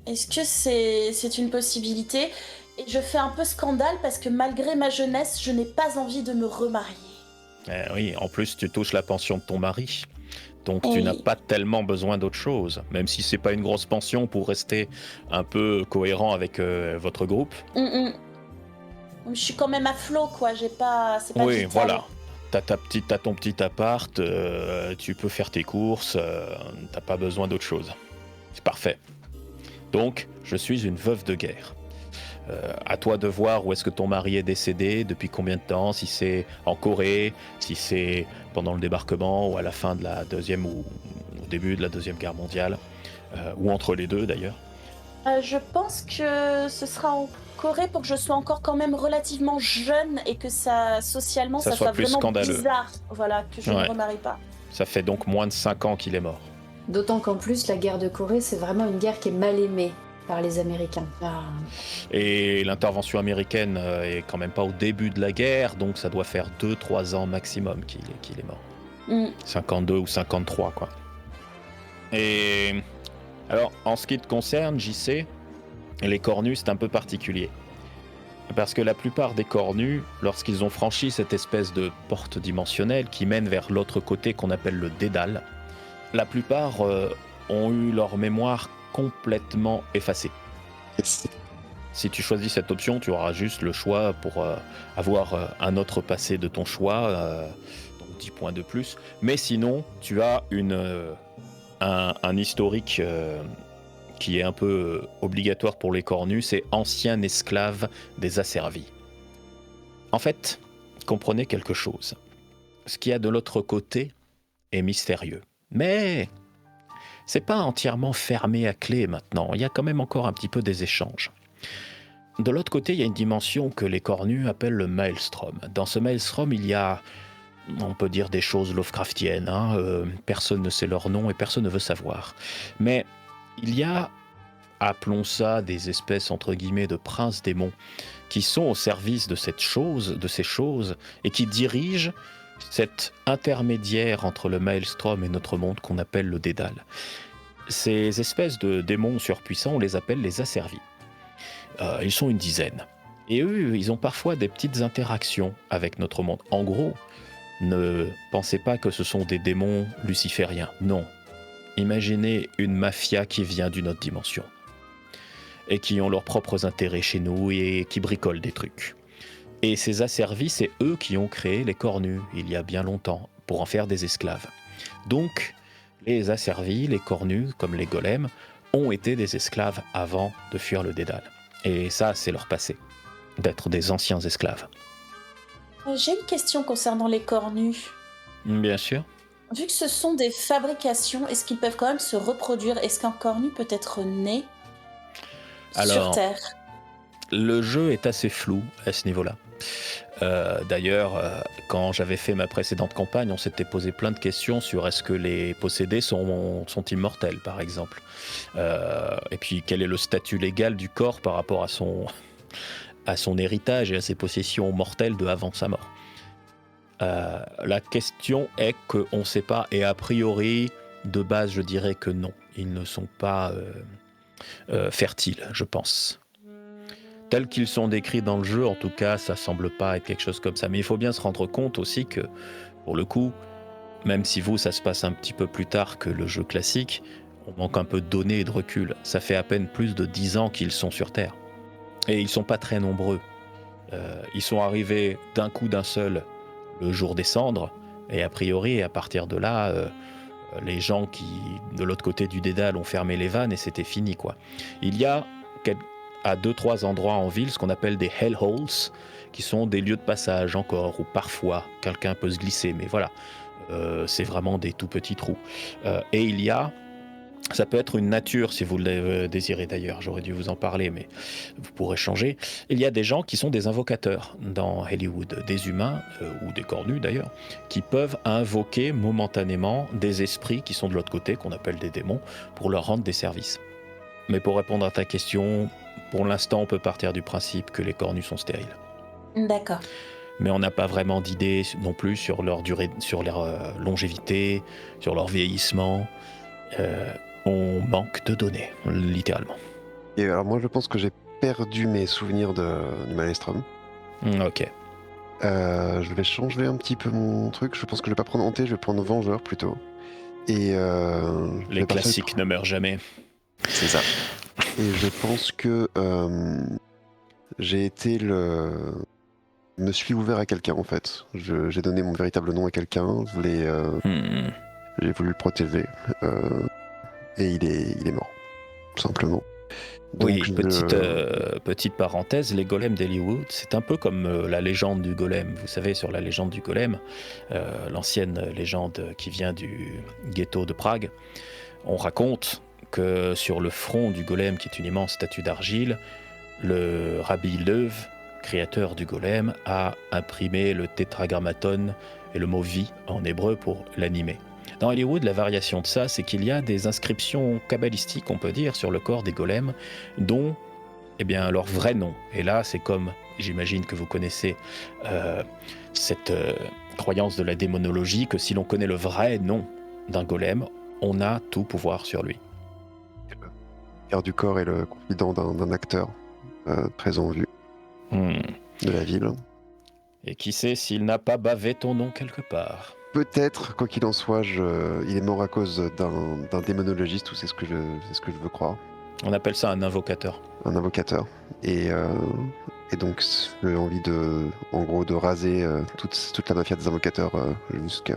Est-ce que c'est une possibilité? Et je fais un peu scandale parce que malgré ma jeunesse, je n'ai pas envie de me remarier. Oui, en plus, tu touches la pension de ton mari. Donc tu Oui. n'as pas tellement besoin d'autre chose, même si c'est pas une grosse pension pour rester un peu cohérent avec votre groupe. Je suis quand même à flot, quoi. C'est pas Oui, vital. voilà. T'as ton petit appart, tu peux faire tes courses, t'as pas besoin d'autre chose. C'est parfait. Donc, je suis une veuve de guerre. À toi de voir où est-ce que ton mari est décédé, depuis combien de temps, si c'est en Corée, si c'est pendant le débarquement ou à la fin de la deuxième ou au début de la Deuxième Guerre mondiale, ou entre les deux d'ailleurs. Je pense que ce sera en Corée pour que je sois encore quand même relativement jeune et que ça, socialement, Ça ça soit soit plus vraiment scandaleux. bizarre. Voilà, que je Ouais. ne remarie pas. Ça fait donc moins de 5 ans qu'il est mort. D'autant qu'en plus, la guerre de Corée, c'est vraiment une guerre qui est mal aimée par les Américains. Ah. Et l'intervention américaine est quand même pas au début de la guerre, donc ça doit faire 2-3 ans maximum qu'il est mort. 52 ou 53, quoi. Et alors, en ce qui te concerne, JC, les cornus, c'est un peu particulier. Parce que la plupart des cornus, lorsqu'ils ont franchi cette espèce de porte dimensionnelle qui mène vers l'autre côté qu'on appelle le dédale, la plupart ont eu leur mémoire complètement effacée. Si tu choisis cette option, tu auras juste le choix pour avoir un autre passé de ton choix, donc 10 points de plus. Mais sinon, tu as un historique qui est un peu obligatoire pour les cornus, c'est ancien esclave des asservis. En fait, comprenez quelque chose. Ce qu'il y a de l'autre côté est mystérieux. Mais c'est pas entièrement fermé à clé maintenant. Il y a quand même encore un petit peu des échanges. De l'autre côté, il y a une dimension que les cornus appellent le Maelstrom. Dans ce Maelstrom, il y a, on peut dire, des choses Lovecraftiennes. Personne ne sait leur nom et personne ne veut savoir. Mais il y a, appelons ça, des espèces entre guillemets de princes démons qui sont au service de cette chose, de ces choses, et qui dirigent cet intermédiaire entre le Maelstrom et notre monde qu'on appelle le Dédale. Ces espèces de démons surpuissants, on les appelle les asservis. Ils sont une dizaine. Et eux, ils ont parfois des petites interactions avec notre monde. En gros, ne pensez pas que ce sont des démons lucifériens. Non. Imaginez une mafia qui vient d'une autre dimension. Et qui ont leurs propres intérêts chez nous et qui bricolent des trucs. Et ces asservis, c'est eux qui ont créé les cornus, il y a bien longtemps, pour en faire des esclaves. Donc, les asservis, les cornus, comme les golems, ont été des esclaves avant de fuir le Dédale. Et ça, c'est leur passé, d'être des anciens esclaves. J'ai une question concernant les cornus. Bien sûr. Vu que ce sont des fabrications, est-ce qu'ils peuvent quand même se reproduire? Est-ce qu'un cornu peut être né sur Terre? Le jeu est assez flou à ce niveau-là. D'ailleurs, quand j'avais fait ma précédente campagne, on s'était posé plein de questions sur est-ce que les possédés sont immortels, par exemple. Et puis, quel est le statut légal du corps par rapport à son héritage et à ses possessions mortelles de avant sa mort. La question est qu'on ne sait pas, et a priori, de base, je dirais que non. Ils ne sont pas fertiles, je pense. Tels qu'ils sont décrits dans le jeu, en tout cas, ça semble pas être quelque chose comme ça. Mais il faut bien se rendre compte aussi que, pour le coup, même si vous, ça se passe un petit peu plus tard que le jeu classique, on manque un peu de données et de recul. Ça fait à peine plus de 10 ans qu'ils sont sur Terre. Et ils sont pas très nombreux. Ils sont arrivés d'un coup d'un seul le jour des cendres, et a priori, à partir de là, les gens qui, de l'autre côté du Dédale, ont fermé les vannes et c'était fini, quoi. Il y a à 2-3 endroits en ville ce qu'on appelle des hellholes, qui sont des lieux de passage encore, où parfois quelqu'un peut se glisser, mais voilà, c'est vraiment des tout petits trous. Et il y a, ça peut être une nature si vous le désirez d'ailleurs, j'aurais dû vous en parler, mais vous pourrez changer. Il y a des gens qui sont des invocateurs dans Hollywood, des humains, ou des cornus d'ailleurs, qui peuvent invoquer momentanément des esprits qui sont de l'autre côté, qu'on appelle des démons, pour leur rendre des services. Mais pour répondre à ta question, pour l'instant on peut partir du principe que les cornus sont stériles. D'accord. Mais on n'a pas vraiment d'idée non plus sur leur durée, sur leur longévité, sur leur vieillissement. On manque de données, littéralement. Et alors moi je pense que j'ai perdu mes souvenirs du Maelstrom. Ok. Je vais changer un petit peu mon truc. Je pense que je vais pas prendre Hanté, je vais prendre Vengeur plutôt. Et les classiques ne meurent jamais. C'est ça. Et je pense que j'ai été me suis ouvert à quelqu'un en fait. J'ai donné mon véritable nom à quelqu'un. J'ai voulu le protéger. Et il est mort, tout simplement. Donc, oui, petite parenthèse, les golems d'Hollywood, c'est un peu comme la légende du golem. Vous savez, sur la légende du golem, l'ancienne légende qui vient du ghetto de Prague, on raconte que sur le front du golem, qui est une immense statue d'argile, le Rabbi Lev, créateur du golem, a imprimé le tétragrammaton et le mot vie en hébreu pour l'animer. Dans Hollywood, la variation de ça, c'est qu'il y a des inscriptions kabbalistiques, on peut dire, sur le corps des golems, dont leur vrai nom. Et là, c'est comme, j'imagine que vous connaissez cette croyance de la démonologie, que si l'on connaît le vrai nom d'un golem, on a tout pouvoir sur lui. Le garde du corps est le confident d'un acteur très en vue de la ville. Et qui sait s'il n'a pas bavé ton nom quelque part? Peut-être, quoi qu'il en soit, il est mort à cause d'un démonologiste, ou c'est ce que je veux croire. On appelle ça un invocateur. Un invocateur. Et donc, j'ai envie en gros, de raser toute la mafia des invocateurs jusqu'à...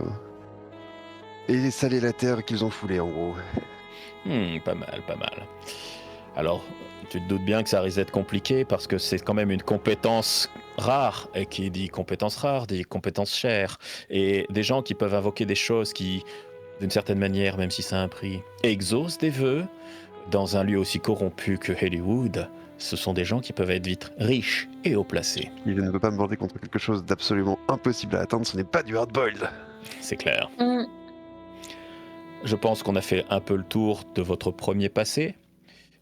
Et saler la terre qu'ils ont foulée, en gros. Pas mal. Alors, tu te doutes bien que ça risque d'être compliqué, parce que c'est quand même une compétence rare, et qui dit compétence rare, dit compétence chère, et des gens qui peuvent invoquer des choses qui, d'une certaine manière, même si ça a un prix, exaucent des vœux, dans un lieu aussi corrompu que Hollywood, ce sont des gens qui peuvent être vite riches et haut placés. Il ne peut pas me border contre quelque chose d'absolument impossible à atteindre, ce n'est pas du hard-boiled. C'est clair. Je pense qu'on a fait un peu le tour de votre premier passé.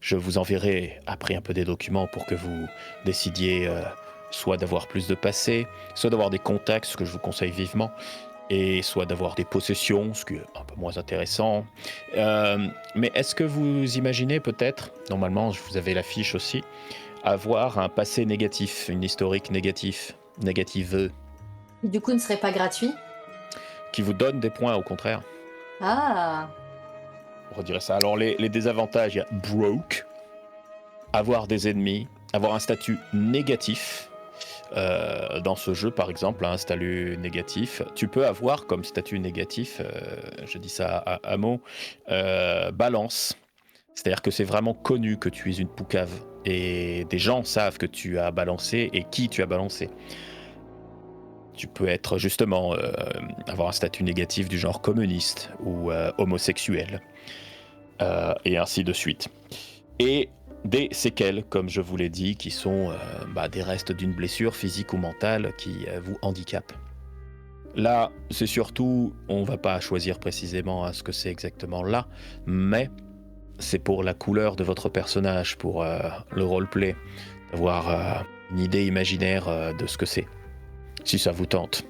Je vous enverrai après un peu des documents pour que vous décidiez soit d'avoir plus de passé, soit d'avoir des contacts, ce que je vous conseille vivement, et soit d'avoir des possessions, ce qui est un peu moins intéressant. Mais est-ce que vous imaginez peut-être, normalement vous avez la fiche aussi, avoir un passé négatif, une historique négative, Du coup, ne serait pas gratuit? qui vous donne des points au contraire? Ah, On redirait ça. Alors les désavantages, il y a broke, avoir des ennemis, avoir un statut négatif. Dans ce jeu, par exemple, un statut négatif, tu peux avoir comme statut négatif, je dis ça à mot, balance. C'est-à-dire que c'est vraiment connu que tu es une poucave et des gens savent que tu as balancé et qui tu as balancé. Tu peux être justement avoir un statut négatif du genre communiste ou homosexuel, et ainsi de suite. Et des séquelles, comme je vous l'ai dit, qui sont des restes d'une blessure physique ou mentale qui vous handicapent. Là, c'est surtout, on ne va pas choisir précisément ce que c'est exactement là, mais c'est pour la couleur de votre personnage, pour le roleplay, d'avoir une idée imaginaire de ce que c'est. Si ça vous tente.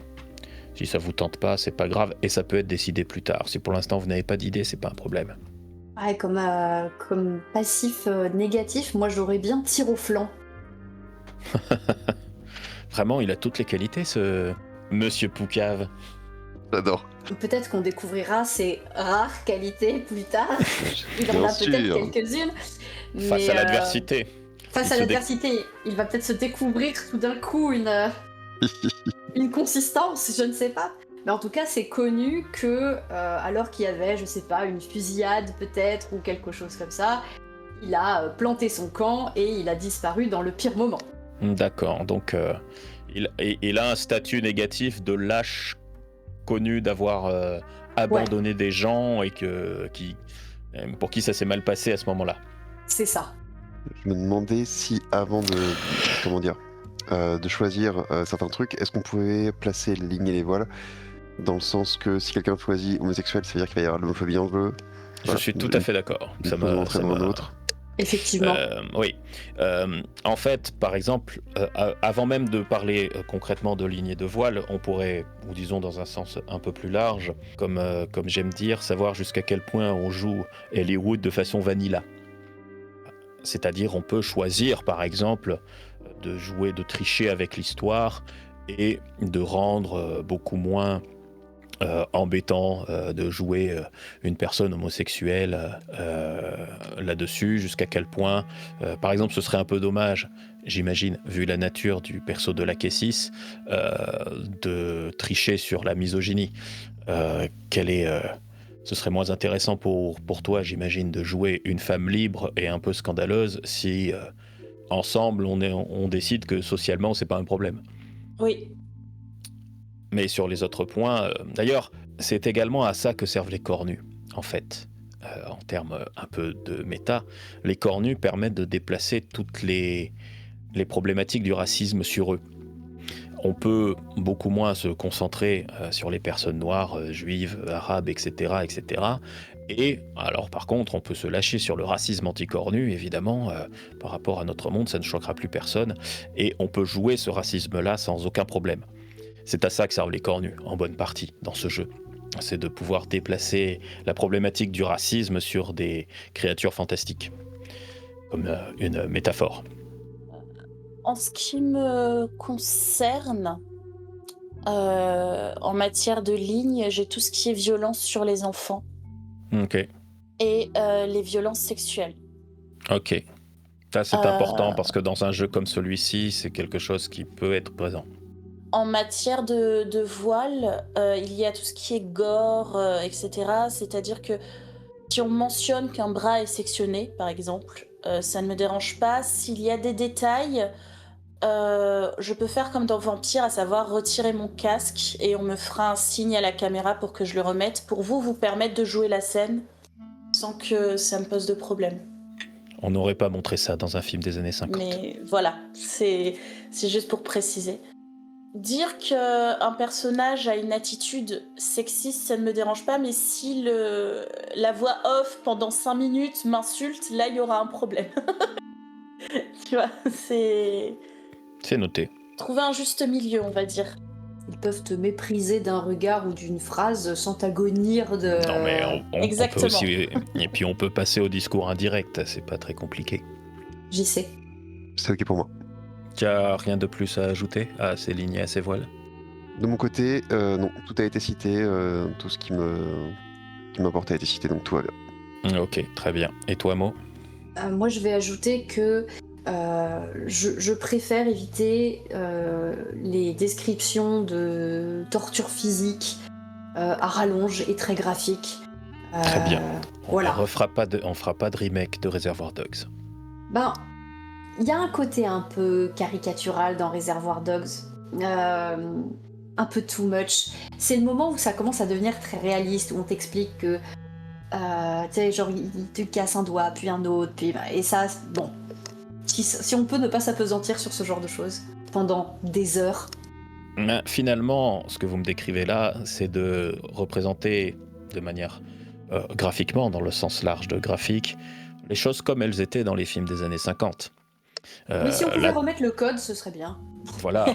Si ça vous tente pas, c'est pas grave, et ça peut être décidé plus tard. Si pour l'instant vous n'avez pas d'idée, c'est pas un problème. ouais, comme passif négatif, moi j'aurais bien tir au flanc. Vraiment, il a toutes les qualités, ce Monsieur Poucave. J'adore. Peut-être qu'on découvrira ses rares qualités plus tard. Il en Bien a peut-être sûr. quelques-unes. Face à l'adversité. Face à l'adversité, il va peut-être se découvrir tout d'un coup une consistance, je ne sais pas. Mais en tout cas, c'est connu que, alors qu'il y avait, je sais pas, une fusillade peut-être, ou quelque chose comme ça, il a planté son camp et il a disparu dans le pire moment. D'accord, donc il a un statut négatif de lâche connu d'avoir abandonné des gens et pour qui ça s'est mal passé à ce moment-là. C'est ça. Je me demandais si avant de choisir certains trucs, est-ce qu'on pouvait placer les lignes et les voiles dans le sens que si quelqu'un choisit homosexuel, ça veut dire qu'il va y avoir de l'homophobie en jeu. Je suis tout à fait d'accord. Ça m'a montré dans l'autre. Effectivement. Oui. En fait, par exemple, avant même de parler concrètement de lignes et de voiles, on pourrait, ou disons dans un sens un peu plus large, comme j'aime dire, savoir jusqu'à quel point on joue Hollywood de façon vanilla. C'est-à-dire, on peut choisir, par exemple, de tricher avec l'histoire et de rendre beaucoup moins embêtant de jouer une personne homosexuelle là-dessus, jusqu'à quel point, par exemple, ce serait un peu dommage, j'imagine, vu la nature du perso de la Kessis, de tricher sur la misogynie. Ce serait moins intéressant pour toi, j'imagine, de jouer une femme libre et un peu scandaleuse si ensemble on décide que socialement c'est pas un problème. Oui. Mais sur les autres points, d'ailleurs, c'est également à ça que servent les cornus, en fait. En termes un peu de méta, les cornus permettent de déplacer toutes les problématiques du racisme sur eux. On peut beaucoup moins se concentrer sur les personnes noires, juives, arabes, etc., etc. Et alors, par contre, on peut se lâcher sur le racisme anticornu, évidemment, par rapport à notre monde, ça ne choquera plus personne. Et on peut jouer ce racisme-là sans aucun problème. C'est à ça que servent les cornus, en bonne partie, dans ce jeu. C'est de pouvoir déplacer la problématique du racisme sur des créatures fantastiques, comme une métaphore. En ce qui me concerne, en matière de ligne, j'ai tout ce qui est violence sur les enfants. Ok. Et les violences sexuelles. Ok. Ça, c'est important parce que dans un jeu comme celui-ci, c'est quelque chose qui peut être présent. En matière de voile, il y a tout ce qui est gore, etc. C'est-à-dire que si on mentionne qu'un bras est sectionné, par exemple, ça ne me dérange pas. S'il y a des détails, je peux faire comme dans Vampire, à savoir retirer mon casque et on me fera un signe à la caméra pour que je le remette, pour vous permettre de jouer la scène sans que ça me pose de problème. On n'aurait pas montré ça dans un film des années 50. Mais voilà, c'est juste pour préciser. Dire qu'un personnage a une attitude sexiste, ça ne me dérange pas, mais si la voix off pendant 5 minutes m'insulte, là il y aura un problème. Tu vois, c'est noté. Trouver un juste milieu, on va dire. Ils peuvent te mépriser d'un regard ou d'une phrase sans t'agonir de... Non mais on peut aussi... Et puis on peut passer au discours indirect, c'est pas très compliqué. J'y sais. C'est ok pour moi. Tu as rien de plus à ajouter à ces lignes et à ces voiles? De mon côté, non, tout a été cité, tout ce qui m'importe a été cité, donc tout va bien. Ok, très bien. Et toi, Mo? Moi, je vais ajouter que je préfère éviter les descriptions de torture physique à rallonge et très graphiques. Très bien. Voilà. On fera pas de remake de Reservoir Dogs. Ben, il y a un côté un peu caricatural dans Reservoir Dogs. Un peu too much. C'est le moment où ça commence à devenir très réaliste, où on t'explique que tu sais, genre, il te casse un doigt, puis un autre, puis... Et ça, bon... Si on peut ne pas s'apesantir sur ce genre de choses pendant des heures. Finalement, ce que vous me décrivez là, c'est de représenter de manière graphiquement, dans le sens large de graphique, les choses comme elles étaient dans les films des années 50. Mais si on pouvait remettre le code, ce serait bien. Voilà,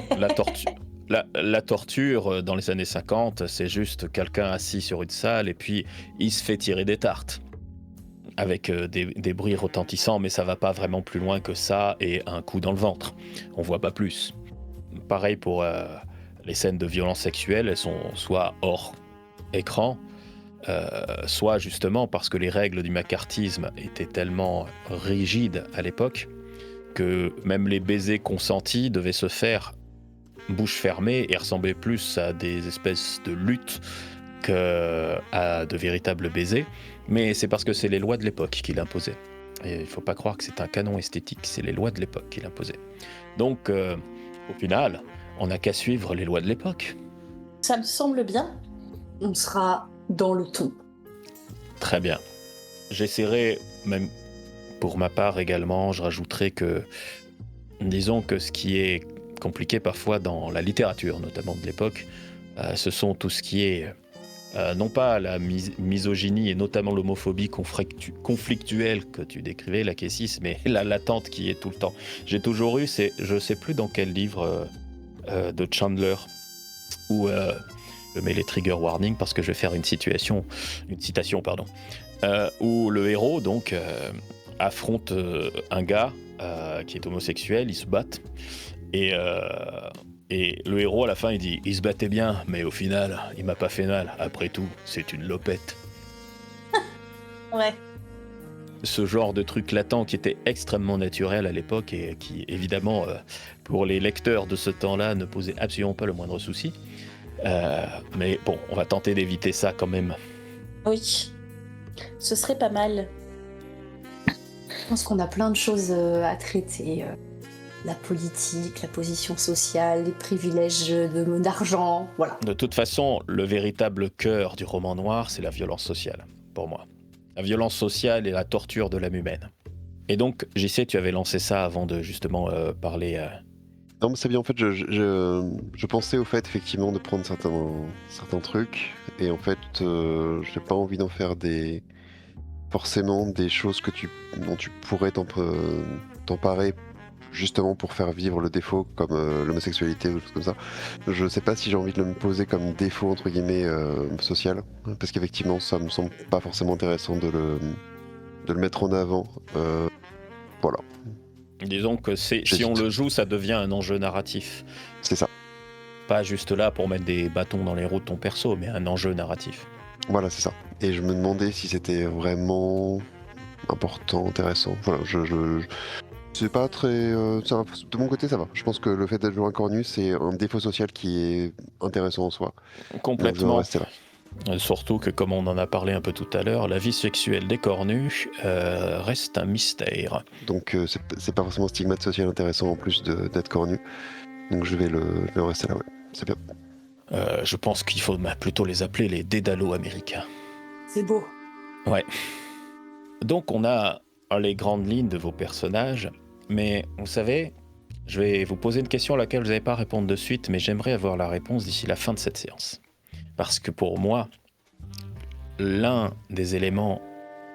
la torture dans les années 50, c'est juste quelqu'un assis sur une salle et puis il se fait tirer des tartes. Avec des bruits retentissants, mais ça va pas vraiment plus loin que ça et un coup dans le ventre. On voit pas plus. Pareil pour les scènes de violence sexuelle, elles sont soit hors écran, soit justement parce que les règles du macartisme étaient tellement rigides à l'époque que même les baisers consentis devaient se faire bouche fermée et ressemblaient plus à des espèces de luttes qu'à de véritables baisers. Mais c'est parce que c'est les lois de l'époque qui l'imposaient. Et il ne faut pas croire que c'est un canon esthétique, c'est les lois de l'époque qui l'imposaient. Donc, au final, on n'a qu'à suivre les lois de l'époque. Ça me semble bien. On sera dans le ton. Très bien. J'essaierai, même pour ma part également, je rajouterai que, disons que ce qui est compliqué parfois dans la littérature, notamment de l'époque, ce sont tout ce qui est, non pas la misogynie et notamment l'homophobie conflictuelle que tu décrivais, la Kessis, mais la latente qui est tout le temps. J'ai toujours eu, je ne sais plus dans quel livre de Chandler, où je mets les trigger warnings parce que je vais faire une citation, où le héros donc affronte un gars qui est homosexuel, ils se battent, et le héros à la fin il dit il se battait bien, mais au final il m'a pas fait mal, après tout c'est une lopette. Ouais. Ce genre de truc latent qui était extrêmement naturel à l'époque et qui évidemment pour les lecteurs de ce temps-là ne posait absolument pas le moindre souci. Mais bon, on va tenter d'éviter ça quand même. Oui. Ce serait pas mal. Je pense qu'on a plein de choses à traiter. La politique, la position sociale, les privilèges d'argent, voilà. De toute façon, le véritable cœur du roman noir, c'est la violence sociale, pour moi. La violence sociale et la torture de l'âme humaine. Et donc, JC, tu avais lancé ça avant de justement parler... Non, mais c'est bien, en fait, je pensais au fait, effectivement, de prendre certains trucs, et en fait, j'ai pas envie d'en faire forcément des choses dont tu pourrais t'emparer, justement pour faire vivre le défaut, comme l'homosexualité ou des choses comme ça. Je sais pas si j'ai envie de me poser comme défaut, entre guillemets, social, parce qu'effectivement, ça me semble pas forcément intéressant de le mettre en avant. Voilà. Disons que si on le joue, ça devient un enjeu narratif. C'est ça. Pas juste là pour mettre des bâtons dans les roues de ton perso, mais un enjeu narratif. Voilà, c'est ça. Et je me demandais si c'était vraiment important, intéressant. Voilà, c'est pas très... de mon côté, ça va. Je pense que le fait d'être joueur incornu, c'est un défaut social qui est intéressant en soi. Complètement. Donc, je vais rester là. Surtout que, comme on en a parlé un peu tout à l'heure, la vie sexuelle des cornus reste un mystère. Donc c'est pas forcément un stigmate social intéressant en plus d'être cornu. Donc je vais rester là, ouais. C'est bien. Je pense qu'il faut plutôt les appeler les dédalos américains. C'est beau. Ouais. Donc on a les grandes lignes de vos personnages, mais vous savez, je vais vous poser une question à laquelle vous n'allez pas répondre de suite, mais j'aimerais avoir la réponse d'ici la fin de cette séance. Parce que pour moi, l'un des éléments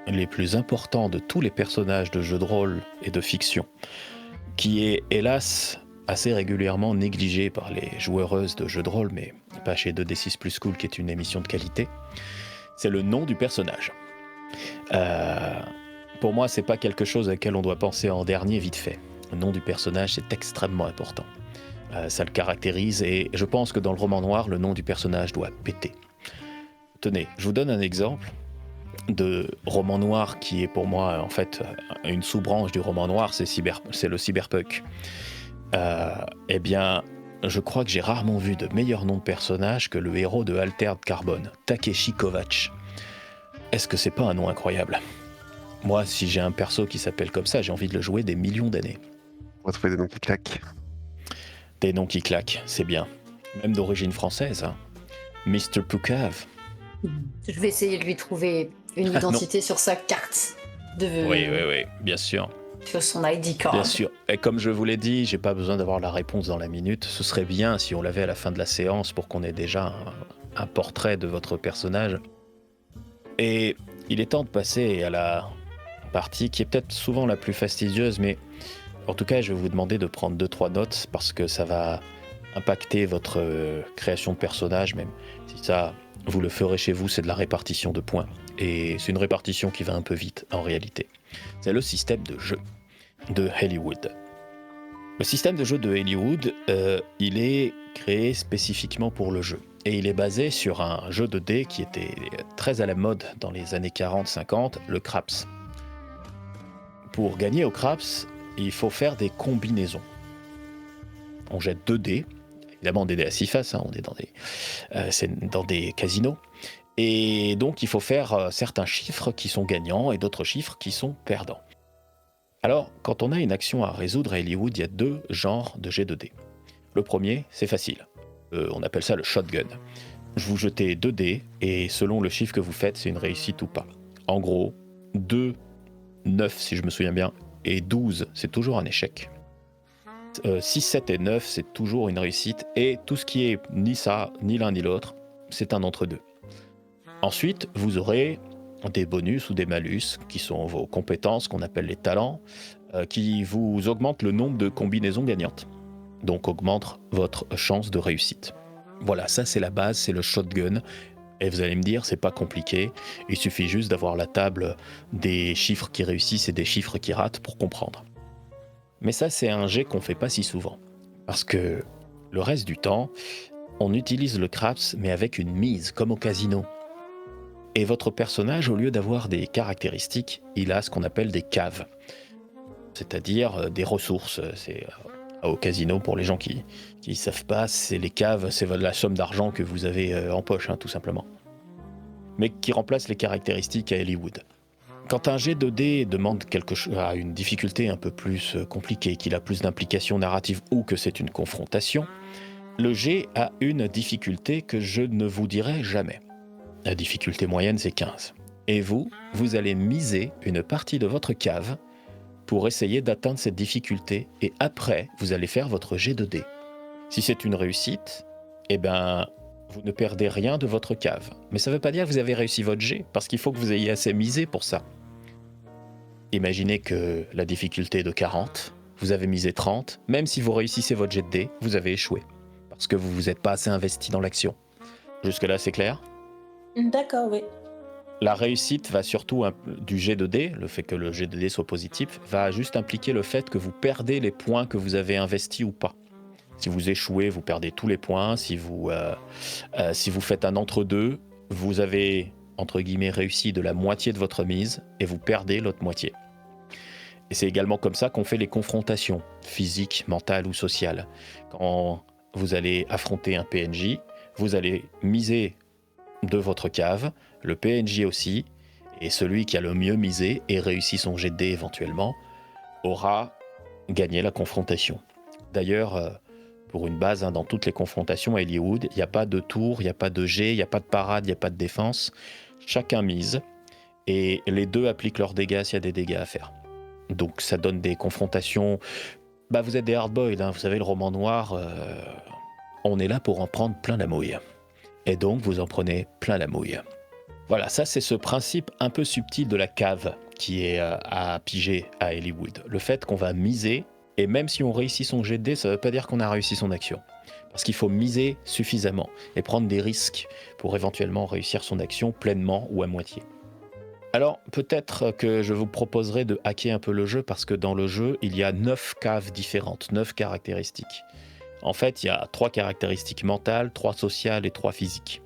les plus importants de tous les personnages de jeux de rôle et de fiction, qui est hélas assez régulièrement négligé par les joueuses de jeux de rôle, mais pas chez 2D6 Plus Cool, qui est une émission de qualité, c'est le nom du personnage. Pour moi, c'est pas quelque chose à laquelle on doit penser en dernier vite fait. Le nom du personnage, c'est extrêmement important. Ça le caractérise et je pense que dans le roman noir, le nom du personnage doit péter. Tenez, je vous donne un exemple de roman noir qui est pour moi en fait une sous-branche du roman noir, c'est le cyberpunk. Eh bien, je crois que j'ai rarement vu de meilleur nom de personnage que le héros de Altered Carbon, Takeshi Kovacs. Est-ce que c'est pas un nom incroyable ? Moi, si j'ai un perso qui s'appelle comme ça, j'ai envie de le jouer des millions d'années. On va trouver des noms qui claquent. Des noms qui claquent, c'est bien. Même d'origine française, hein. Mr. Poucave. Je vais essayer de lui trouver une identité sur sa carte. Oui, bien sûr. Sur son ID card. Bien sûr. Et comme je vous l'ai dit, j'ai pas besoin d'avoir la réponse dans la minute. Ce serait bien si on l'avait à la fin de la séance pour qu'on ait déjà un portrait de votre personnage. Et il est temps de passer à la partie qui est peut-être souvent la plus fastidieuse, mais en tout cas, je vais vous demander de prendre 2-3 notes parce que ça va impacter votre création de personnage, même si ça, vous le ferez chez vous, c'est de la répartition de points. Et c'est une répartition qui va un peu vite, en réalité. C'est le système de jeu de Hollywood. Le système de jeu de Hollywood, il est créé spécifiquement pour le jeu. Et il est basé sur un jeu de dés qui était très à la mode dans les années 40-50, le craps. Pour gagner au craps, il faut faire des combinaisons. On jette 2 dés, évidemment des dés à 6 faces, hein, on est c'est dans des casinos. Et donc il faut faire certains chiffres qui sont gagnants et d'autres chiffres qui sont perdants. Alors, quand on a une action à résoudre à Hollywood, il y a 2 genres de jet de dés. Le premier, c'est facile. On appelle ça le shotgun. Vous jetez 2 dés et selon le chiffre que vous faites, c'est une réussite ou pas. En gros, 2, 9 si je me souviens bien, et 12, c'est toujours un échec. 6, 7 et 9, c'est toujours une réussite. Et tout ce qui est ni ça, ni l'un ni l'autre, c'est un entre-deux. Ensuite, vous aurez des bonus ou des malus, qui sont vos compétences, qu'on appelle les talents, qui vous augmentent le nombre de combinaisons gagnantes. Donc augmente votre chance de réussite. Voilà, ça c'est la base, c'est le shotgun. Et vous allez me dire, c'est pas compliqué, il suffit juste d'avoir la table des chiffres qui réussissent et des chiffres qui ratent pour comprendre. Mais ça, c'est un jet qu'on fait pas si souvent. Parce que le reste du temps, on utilise le craps, mais avec une mise, comme au casino. Et votre personnage, au lieu d'avoir des caractéristiques, il a ce qu'on appelle des caves. C'est-à-dire des ressources. C'est au casino, pour les gens qui ne savent pas, c'est les caves, c'est la somme d'argent que vous avez en poche, tout simplement. Mais qui remplace les caractéristiques à Hollywood. Quand un jet de dés demande quelque chose à une difficulté un peu plus compliquée, qu'il a plus d'implications narratives ou que c'est une confrontation, le jet a une difficulté que je ne vous dirai jamais. La difficulté moyenne, c'est 15. Et vous allez miser une partie de votre cave pour essayer d'atteindre cette difficulté, et après, vous allez faire votre jet de dés. Si c'est une réussite, eh ben, vous ne perdez rien de votre cave. Mais ça ne veut pas dire que vous avez réussi votre jet, parce qu'il faut que vous ayez assez misé pour ça. Imaginez que la difficulté est de 40, vous avez misé 30, même si vous réussissez votre jet de dés, vous avez échoué, parce que vous ne vous êtes pas assez investi dans l'action. Jusque-là, c'est clair ? D'accord, oui. La réussite va surtout du jet de dés, le fait que le jet de dés soit positif, va juste impliquer le fait que vous perdez les points que vous avez investis ou pas. Si vous échouez, vous perdez tous les points. Si vous faites un entre-deux, vous avez, entre guillemets, réussi de la moitié de votre mise et vous perdez l'autre moitié. Et c'est également comme ça qu'on fait les confrontations, physiques, mentales ou sociales. Quand vous allez affronter un PNJ, vous allez miser de votre cave, le PNJ aussi, et celui qui a le mieux misé et réussi son jet de dés éventuellement, aura gagné la confrontation. D'ailleurs, pour une base, dans toutes les confrontations à Hollywood, il n'y a pas de tour, il n'y a pas de jet, il n'y a pas de parade, il n'y a pas de défense. Chacun mise, et les deux appliquent leurs dégâts s'il y a des dégâts à faire. Donc ça donne des confrontations... vous êtes des hardboiled, vous savez, le roman noir, on est là pour en prendre plein la mouille. Et donc vous en prenez plein la mouille. Voilà, ça c'est ce principe un peu subtil de la cave qui est à piger à Hollywood. Le fait qu'on va miser, et même si on réussit son jet de dés, ça ne veut pas dire qu'on a réussi son action. Parce qu'il faut miser suffisamment et prendre des risques pour éventuellement réussir son action pleinement ou à moitié. Alors peut-être que je vous proposerai de hacker un peu le jeu, parce que dans le jeu, il y a 9 caves différentes, 9 caractéristiques. En fait, il y a 3 caractéristiques mentales, 3 sociales et 3 physiques.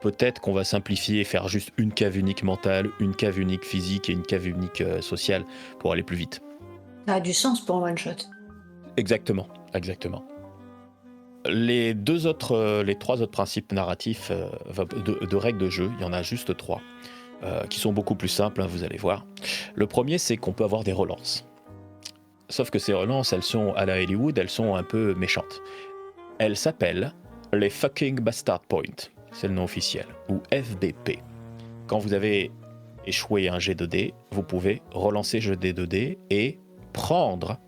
Peut-être qu'on va simplifier et faire juste une cave unique mentale, une cave unique physique et une cave unique sociale pour aller plus vite. Ça a du sens pour un one-shot. Exactement. Les 3 autres principes narratifs de règles de jeu, il y en a juste 3, qui sont beaucoup plus simples, vous allez voir. Le premier, c'est qu'on peut avoir des relances. Sauf que ces relances, elles sont à la Hollywood, elles sont un peu méchantes. Elles s'appellent les fucking bastard points, c'est le nom officiel, ou FBP. Quand vous avez échoué un jet de dés, vous pouvez relancer jet de dés et prendre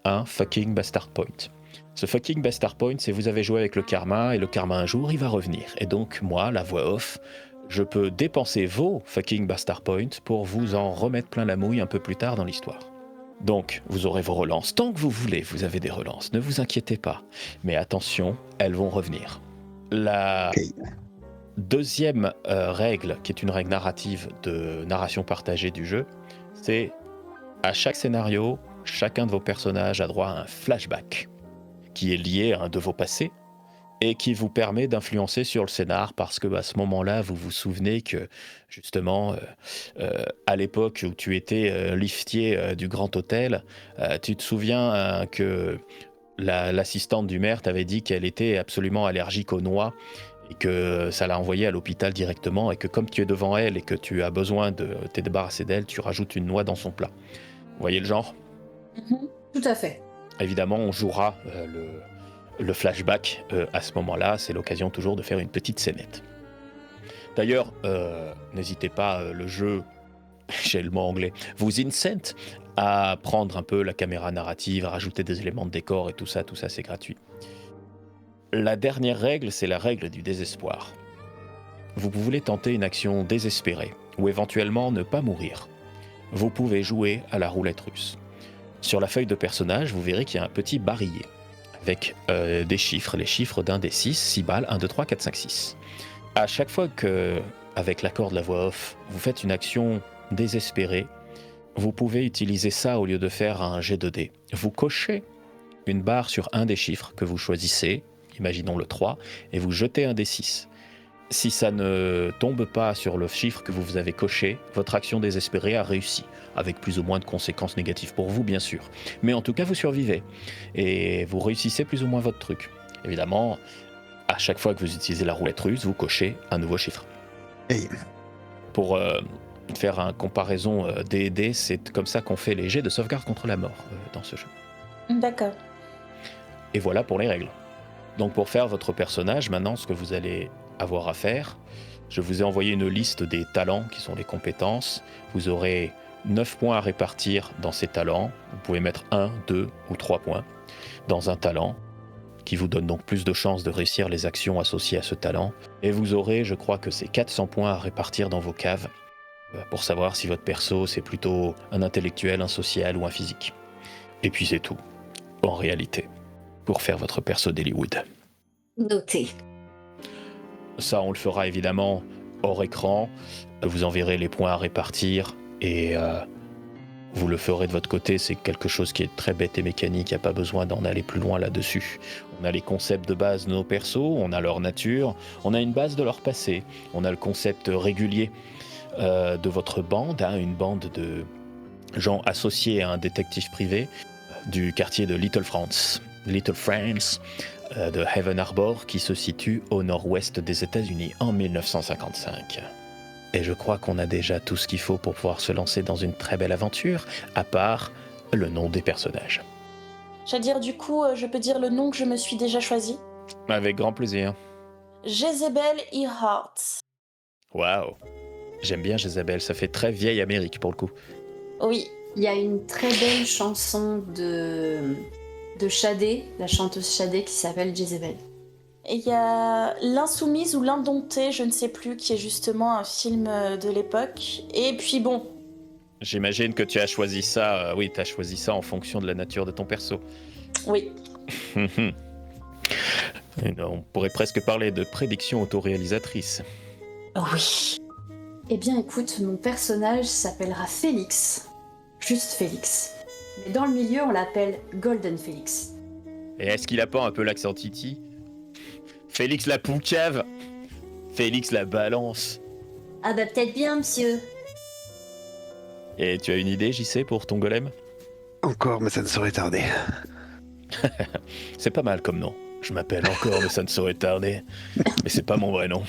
un fucking bastard point. Ce fucking bastard point, c'est vous avez joué avec le karma, et le karma un jour, il va revenir. Et donc, moi, la voix off, je peux dépenser vos fucking bastard points pour vous en remettre plein la mouille un peu plus tard dans l'histoire. Donc, vous aurez vos relances. Tant que vous voulez, vous avez des relances. Ne vous inquiétez pas. Mais attention, elles vont revenir. La deuxième règle, qui est une règle narrative de narration partagée du jeu, c'est à chaque scénario, chacun de vos personnages a droit à un flashback qui est lié à un de vos passés et qui vous permet d'influencer sur le scénar, parce que à ce moment-là, vous vous souvenez que, justement, à l'époque où tu étais liftier du Grand Hôtel, tu te souviens que l'assistante du maire t'avait dit qu'elle était absolument allergique aux noix et que ça l'a envoyée à l'hôpital directement, et que comme tu es devant elle et que tu as besoin de te débarrasser d'elle, tu rajoutes une noix dans son plat. Vous voyez le genre ? Tout à fait. Évidemment, on jouera le flashback à ce moment-là. C'est l'occasion toujours de faire une petite scénette. D'ailleurs, n'hésitez pas, le jeu, j'ai le mot anglais, vous incente à prendre un peu la caméra narrative, à rajouter des éléments de décor et tout ça c'est gratuit. La dernière règle, c'est la règle du désespoir. Vous voulez tenter une action désespérée, ou éventuellement ne pas mourir. Vous pouvez jouer à la roulette russe. Sur la feuille de personnage, vous verrez qu'il y a un petit barillet avec des chiffres, les chiffres d'un des 6 balles, 1, 2, 3, 4, 5, 6. À chaque fois que, avec l'accord de la voix off, vous faites une action désespérée, vous pouvez utiliser ça au lieu de faire un jet de dés. Vous cochez une barre sur un des chiffres que vous choisissez, imaginons le 3, et vous jetez un des 6. Si ça ne tombe pas sur le chiffre que vous avez coché, votre action désespérée a réussi, avec plus ou moins de conséquences négatives pour vous, bien sûr. Mais en tout cas, vous survivez, et vous réussissez plus ou moins votre truc. Évidemment, à chaque fois que vous utilisez la roulette russe, vous cochez un nouveau chiffre. Hey. Pour faire une comparaison des dés, c'est comme ça qu'on fait les jets de sauvegarde contre la mort dans ce jeu. D'accord. Et voilà pour les règles. Donc pour faire votre personnage, maintenant, ce que vous allez avoir à faire, je vous ai envoyé une liste des talents qui sont les compétences. Vous aurez 9 points à répartir dans ces talents. Vous pouvez mettre 1, 2 ou 3 points dans un talent, qui vous donne donc plus de chances de réussir les actions associées à ce talent. Et vous aurez, je crois que c'est 400 points à répartir dans vos caves, pour savoir si votre perso c'est plutôt un intellectuel, un social ou un physique. Et puis c'est tout, en réalité, pour faire votre perso d'Hollywood. Noté. Ça, on le fera évidemment hors écran. Vous enverrez les points à répartir et vous le ferez de votre côté. C'est quelque chose qui est très bête et mécanique. Il n'y a pas besoin d'en aller plus loin là-dessus. On a les concepts de base de nos persos, on a leur nature, on a une base de leur passé, on a le concept régulier de votre bande, une bande de gens associés à un détective privé du quartier de Little France, de Haven Harbor, qui se situe au nord-ouest des États-Unis en 1955. Et je crois qu'on a déjà tout ce qu'il faut pour pouvoir se lancer dans une très belle aventure, à part le nom des personnages. J'allais dire, du coup, je peux dire le nom que je me suis déjà choisi. Avec grand plaisir. Jezebel Earhart. Waouh, j'aime bien Jezebel, ça fait très vieille Amérique pour le coup. Oui. Il y a une très belle chanson de Shadé, la chanteuse Shadé, qui s'appelle Jezebel. Et il y a L'Insoumise ou L'Indomptée, je ne sais plus, qui est justement un film de l'époque. Et puis bon. J'imagine que tu as choisi ça, tu as choisi ça en fonction de la nature de ton perso. Oui. On pourrait presque parler de prédiction autoréalisatrice. Oui. Eh bien écoute, mon personnage s'appellera Félix. Juste Félix. Mais dans le milieu, on l'appelle Golden Félix. Et est-ce qu'il a pas un peu l'accent Titi ? Félix la poucave, Félix la balance. Ah bah peut-être bien, monsieur. Et tu as une idée, JC, pour ton golem ? Encore, mais ça ne saurait tarder. C'est pas mal comme nom. Je m'appelle encore, mais ça ne saurait tarder. Mais c'est pas mon vrai nom.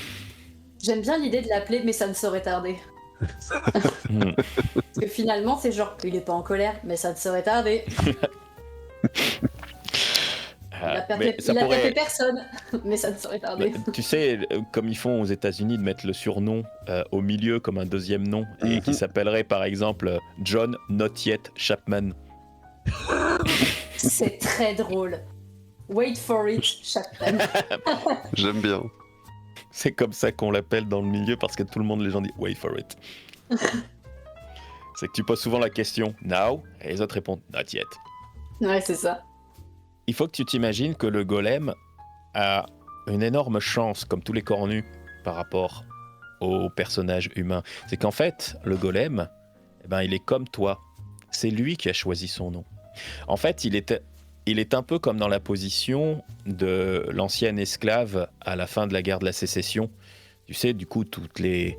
J'aime bien l'idée de l'appeler, mais ça ne saurait tarder. Parce que finalement, c'est genre, il est pas en colère, mais ça ne saurait tarder. Il a tapé personne, mais ça ne saurait tarder. Tu sais, comme ils font aux États-Unis, de mettre le surnom au milieu comme un deuxième nom, et qui s'appellerait par exemple John Not Yet Chapman. C'est très drôle. Wait for it, Chapman. J'aime bien. C'est comme ça qu'on l'appelle dans le milieu parce que tout le monde, les gens disent wait for it. C'est que tu poses souvent la question now et les autres répondent not yet. Ouais, c'est ça. Il faut que tu t'imagines que le golem a une énorme chance, comme tous les cornus, par rapport au personnage humain. C'est qu'en fait, le golem, il est comme toi. C'est lui qui a choisi son nom. En fait, il est un peu comme dans la position de l'ancienne esclave à la fin de la guerre de la sécession. Tu sais, du coup, toutes les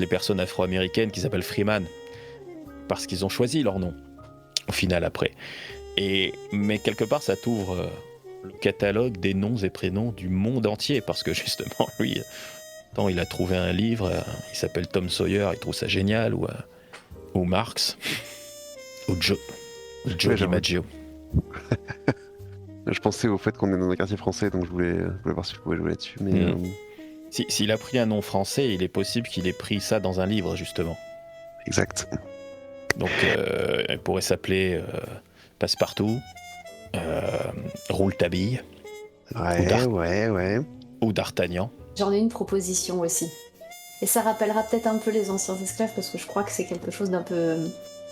personnes afro-américaines qui s'appellent Freeman, parce qu'ils ont choisi leur nom, au final, après. Mais quelque part, ça t'ouvre le catalogue des noms et prénoms du monde entier, parce que justement, lui, il a trouvé un livre, il s'appelle Tom Sawyer, il trouve ça génial, ou Marx, ou Joe j'avoue. DiMaggio. Je pensais au fait qu'on est dans un quartier français, donc je voulais voir si je pouvais jouer là-dessus. Mais S'il a pris un nom français, il est possible qu'il ait pris ça dans un livre, justement. exact. Donc, il pourrait s'appeler Passepartout, Rouletabille Ouais. ou D'Artagnan. J'en ai une proposition aussi. Et ça rappellera peut-être un peu les anciens esclaves, parce que je crois que c'est quelque chose d'un peu...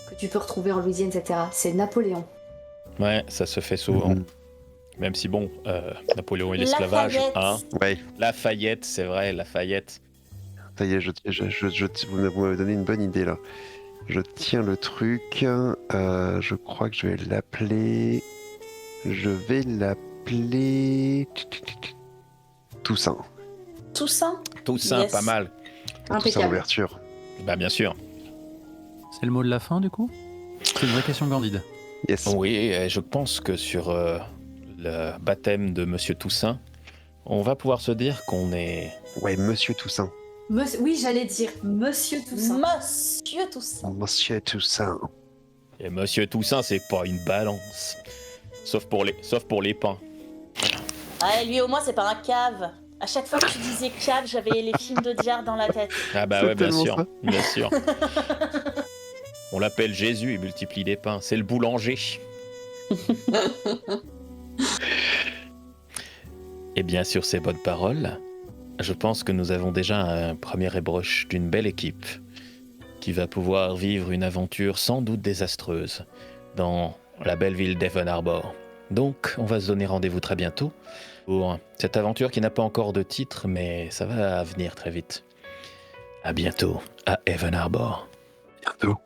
que tu peux retrouver en Louisiane, etc. C'est Napoléon. Ouais, ça se fait souvent. Mhm. Même si, bon, Napoléon et l'esclavage, Lafayette. hein. Ouais, Lafayette, c'est vrai, Lafayette. ça y est, vous m'avez donné une bonne idée là. Je tiens le truc. Je crois que je vais l'appeler. Toussaint. Toussaint. Toussaint, Yes. pas mal. Toussaint Impeccable. ouverture. Bah, bien sûr. C'est le mot de la fin, du coup? C'est une vraie question candide. Yes. Oui, et je pense que sur le baptême de Monsieur Toussaint, on va pouvoir se dire qu'on est... Ouais, Monsieur Toussaint. Oui, j'allais dire Monsieur Toussaint. Monsieur Toussaint. Monsieur Toussaint. Et Monsieur Toussaint, c'est pas une balance. Sauf pour les pains. Ah, lui au moins c'est pas un cave. À chaque fois que tu disais cave, j'avais les films de Diard dans la tête. Ah bah C'est ouais, bien tellement sûr, ça. bien sûr. On l'appelle Jésus, il multiplie les pains. C'est le boulanger. Et bien sur ces bonnes paroles, je pense que nous avons déjà un premier ébauche d'une belle équipe qui va pouvoir vivre une aventure sans doute désastreuse dans la belle ville d'Evan Harbor. Donc, on va se donner rendez-vous très bientôt pour cette aventure qui n'a pas encore de titre, mais ça va venir très vite. À bientôt à Evan Harbor. Bientôt.